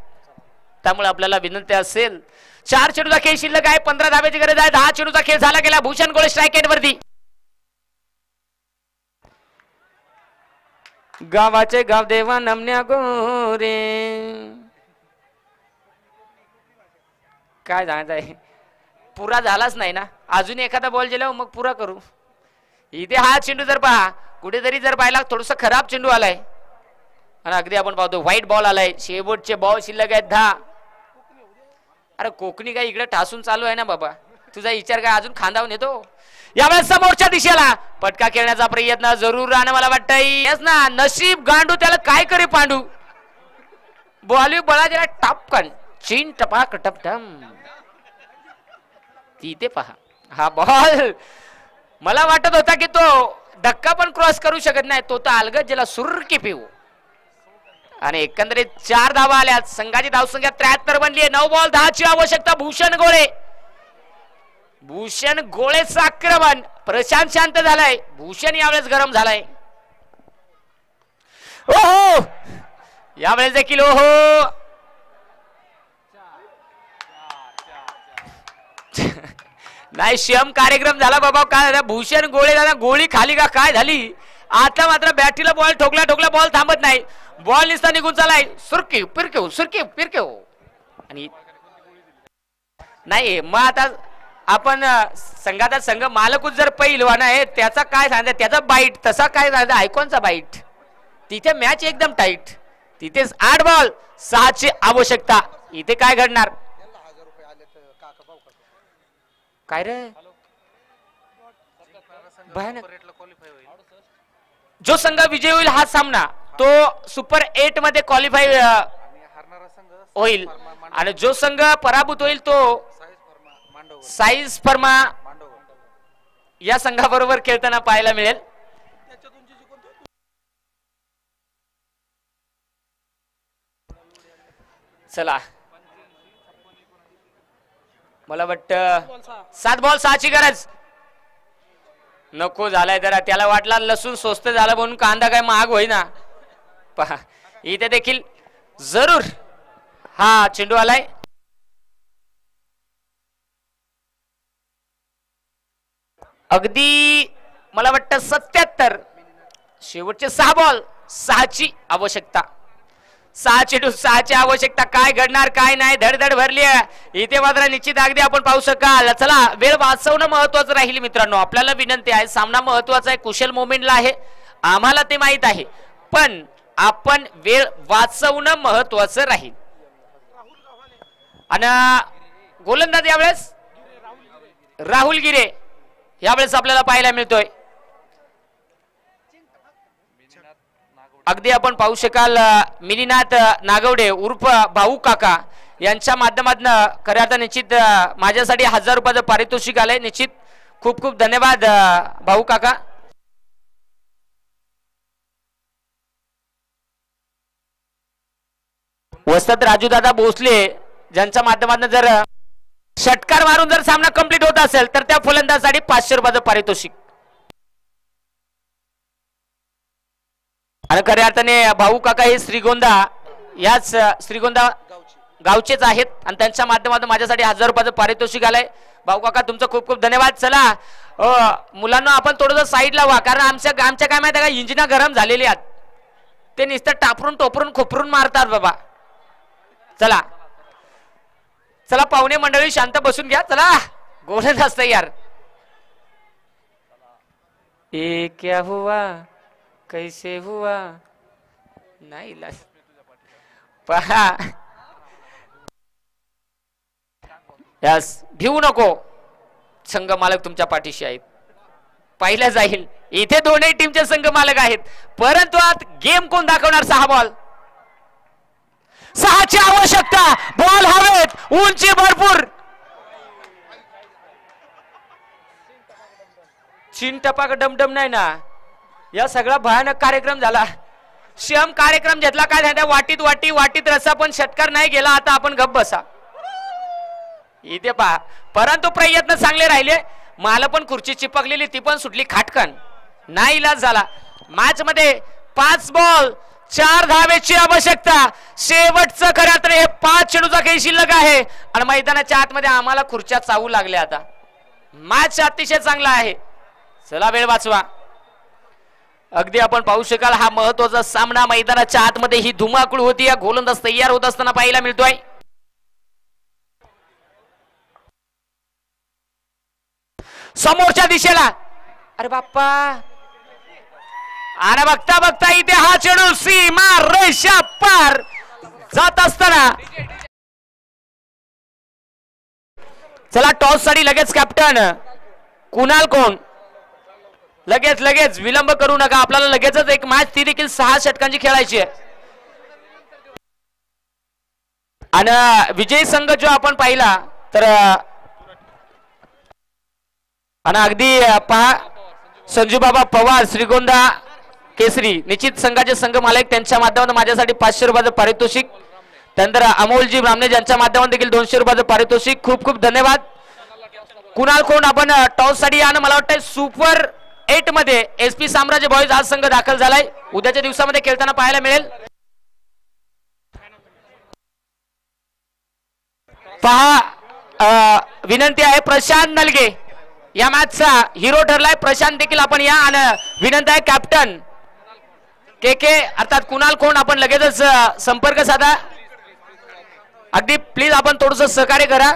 त्यामुळे आपल्याला विनंती असेल. 4 चेंडूचा खेळ शिल्लक आहे, 15 धावेची गरज आहे. 10 चेंडूचा खेळ झाला गेला. भूषण गोळे स्ट्राईक रेट वरती. गावाचे गाव देवा नमन्या गोरे. काय सांगायचं आहे, पुरा झालाच नाही ना, अजून एखादा बॉल गेला मग पुरा करू. इथे हा चेंडू जर पहा, कुठेतरी जर पाहिला थोडस खराब चेंडू आलाय आणि अगदी आपण पाहतो व्हाईट बॉल आलाय. शेवटचे बॉल शिल्लक आहेत 10. अरे कोकणी काय इकडे ठासून चालू आहे ना बाबा, तुझा विचार काय अजून खांदावून येतो. यावेळेस समोरच्या दिशेला पटका खेळण्याचा प्रयत्न जरूर राहणं मला वाटतंय ना. नशीब गांडू त्याला काय करे पांडू. बॉल बळा जरा टापकन चीन टपाक टपटम. तिथे पहा हा बॉल, मला वाटत होता की तो धक्का पण क्रॉस करू शकत नाही, तो तर अलगद ज्याला सुरकी पिऊ. आणि एकंदरीत 4 धावा आल्यात. संघाची धावसंख्या 73 बनली आहे. 9 बॉल 10 ची आवश्यकता. भूषण गोळे, भूषण गोळेचं आक्रमण. प्रशांत शांत झालाय, भूषण यावेळेस गरम झालाय. ओहो यावेळेस देखील ओहो. नाही श्याम कार्यक्रम झाला बाबा. काय झाला, भूषण गोळे दादा गोळी खाली का काय झाली. आता मात्र बॅटीला बॉल ठोकला बॉल थांबत नाही. बॉल निसता निघून चालाय. सुरकी फिरके आणि नाही मग आता आपण संघाचा संघ मालकच जर पहिलवान आहे त्याचा काय सांगता, त्याचा बाईट तसा काय सांगता, आयकॉनचा बाईट. तिथे मॅच एकदम टाईट. तिथेच 8 बॉल 6 ची आवश्यकता. इथे काय घडणार, काय रे भयानक. जो संघ विजय होईल हा सामना तो सुपर 8 मध्ये क्वालिफाय होईल आणि जो संघ पराभूत होईल तो साईज फर्मा या संघाबरोबर खेळताना पाहायला मिळेल. चला मला वाटतं 7 बॉल 6ची गरज नको झालाय जरा त्याला वाटला लसूण स्वस्त झालं म्हणून कांदा काय महाग होईना पहा इथे देखील जरूर हा चेंडू आलाय अगदी मला वाटतं 77 शेवटचे 6 बॉल 6ची आवश्यकता 6 चेंडू 6ची आवश्यकता काय घडणार काय नाही धडधड भरली आहे इथे मात्र निश्चित अगदी आपण पाहू शकाल चला वेळ वाचवणं महत्वाचं राहील मित्रांनो आपल्याला विनंती आहे सामना महत्वाचा आहे कुशल मोमेंटला आहे आम्हाला ते माहित आहे पण आपण वेळ वाचवणं महत्वाचं राहील आणि गोलंदाज यावेळेस राहुल गिरे यावेळेस आपल्याला पाहायला मिळतोय अगदी आपण पाहू शकाल मिलिनाथ नागवडे उर्फ भाऊ काका यांच्या माध्यमातून खऱ्या अर्थाने निश्चित माझ्यासाठी 1000 रुपयाचं पारितोषिक आलंय निश्चित खूप खूप धन्यवाद भाऊ काका वसंत राजूदादा भोसले ज्यांच्या माध्यमातून जर षटकार मारून जर सामना कंप्लीट होत असेल तर त्या फलंदाजासाठी 500 रुपयाचं पारितोषिक आणि खऱ्या अर्थाने भाऊ काका हे श्रीगोंदा याच श्रीगोंदा गावचेच आहेत आणि त्यांच्या माध्यमातून माझ्यासाठी 1000 रुपयाचं पारितोषिक आलंय भाऊ काका तुमचं खूप खूप धन्यवाद चला मुलांना आपण थोडंसं साईडला व्हा कारण आमच्या काय माहिती आहे का इंजिना गरम झालेली आहेत ते नुसतं टापरून टोपरून खोपरून मारतात बाबा चला चला पाहुणे मंडळी शांत बसून घ्या चला गोलंदाज असतं यार ये क्या हुआ कैसे हुआ नाही पहा यस भिवू नको संघ मालक तुमच्या पाठीशी आहेत पाहिलं जाईल इथे दोन्ही टीमचे संघ मालक आहेत परंतु आत गेम कोण दाखवणार 6 बॉल 6ची आवश्यकता बॉल हवेत उंची भरपूर चिंटपाक डमडम नाही ना या सगळा भयानक कार्यक्रम झाला श्याम कार्यक्रम घेतला काय झाला वाटीत रसा पण षटकार नाही गेला आता आपण गप्प बसा इथे पहा परंतु प्रयत्न चांगले राहिले मला पण खुर्ची चिपकलेली ती पण सुटली खाटकन नाही इलाज झाला मॅच मध्ये 5 बॉल 4 धावेची आवश्यकता शेवटचं खरं तर हे 5 चेंडूचा खेळ शिल्लक आहे आणि मैदानाच्या आतमध्ये आम्हाला खुर्च्या चावू लागल्या आता मॅच अतिशय चांगला आहे चला वेळ वाचवा अगदी आपण पाहू शकाल हा महत्वाचा सामना मैदानाच्या आतमध्ये ही धुमाकूळ होती या गोलंदाज तयार होत असताना पाहायला मिळतोय समोरच्या दिशेला अरे बाप्पा आणि बघता बघता इथे हा चेंडू सीमा रेषा पार जात असताना चला टॉस साठी लगेच कॅप्टन कुणाल कोण लगेच विलंब करू नका आपल्याला लगेचच एक मॅच ती देखील 6 षटकांची खेळायची आहे आणि विजयी संघ जो आपण पाहिला तर आणि अगदी पहा संजू बाबा पवार श्रीगोंदा केसरी निश्चित संघाचे संघ मालक त्यांच्या माध्यमातून माझ्यासाठी 500 रुपयाचं पारितोषिक त्यानंतर अमोलजी ब्राह्मणे ज्यांच्या माध्यमातून देखील 200 रुपयाचं पारितोषिक खूप खूप धन्यवाद कुणाल कोण आपण टॉस साठी आणि मला वाटतं सुपर 8 मध्ये SP साम्राज्य बॉईज आज संघ दाखल झालाय उद्याच्या दिवसामध्ये खेळताना पाहायला मिळेल पहा विनंती आहे प्रशांत नलगे या मॅचचा हिरो ठरलाय प्रशांत देखील आपण या आणि विनंती आहे कॅप्टन के अर्थात कुणाल कोण आपण लगेचच संपर्क साधा अगदी प्लीज आपण थोडंसं सहकार्य करा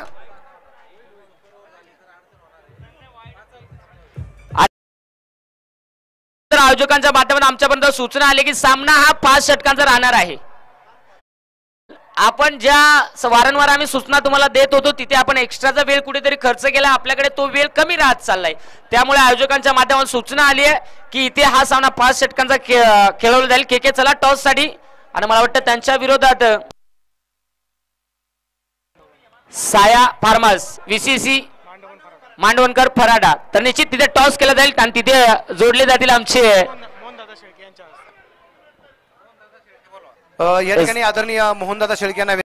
आयोजकांच्या माध्यमातून आमच्यापर्यंत सूचना आली की सामना हा 5 षटकांचा राहणार आहे आपण ज्या वारंवार आम्ही सूचना तुम्हाला देत होतो तिथे आपण एक्स्ट्राचा वेळ कुठेतरी खर्च केला आपल्याकडे तो वेळ कमी राहत चाललाय त्यामुळे आयोजकांच्या माध्यमातून सूचना आली आहे की इथे हा सामना 5 षटकांचा खेळवला जाईल के चला टॉस साठी आणि मला वाटतं त्यांच्या विरोधात साया फार्मर्स VCC मांडवणकर फराडा तर निश्चित तिथे टॉस केला जाईल आणि तिथे जोडले जातील आमचे या ठिकाणी आदरणीय मोहनदादा शेळके यांना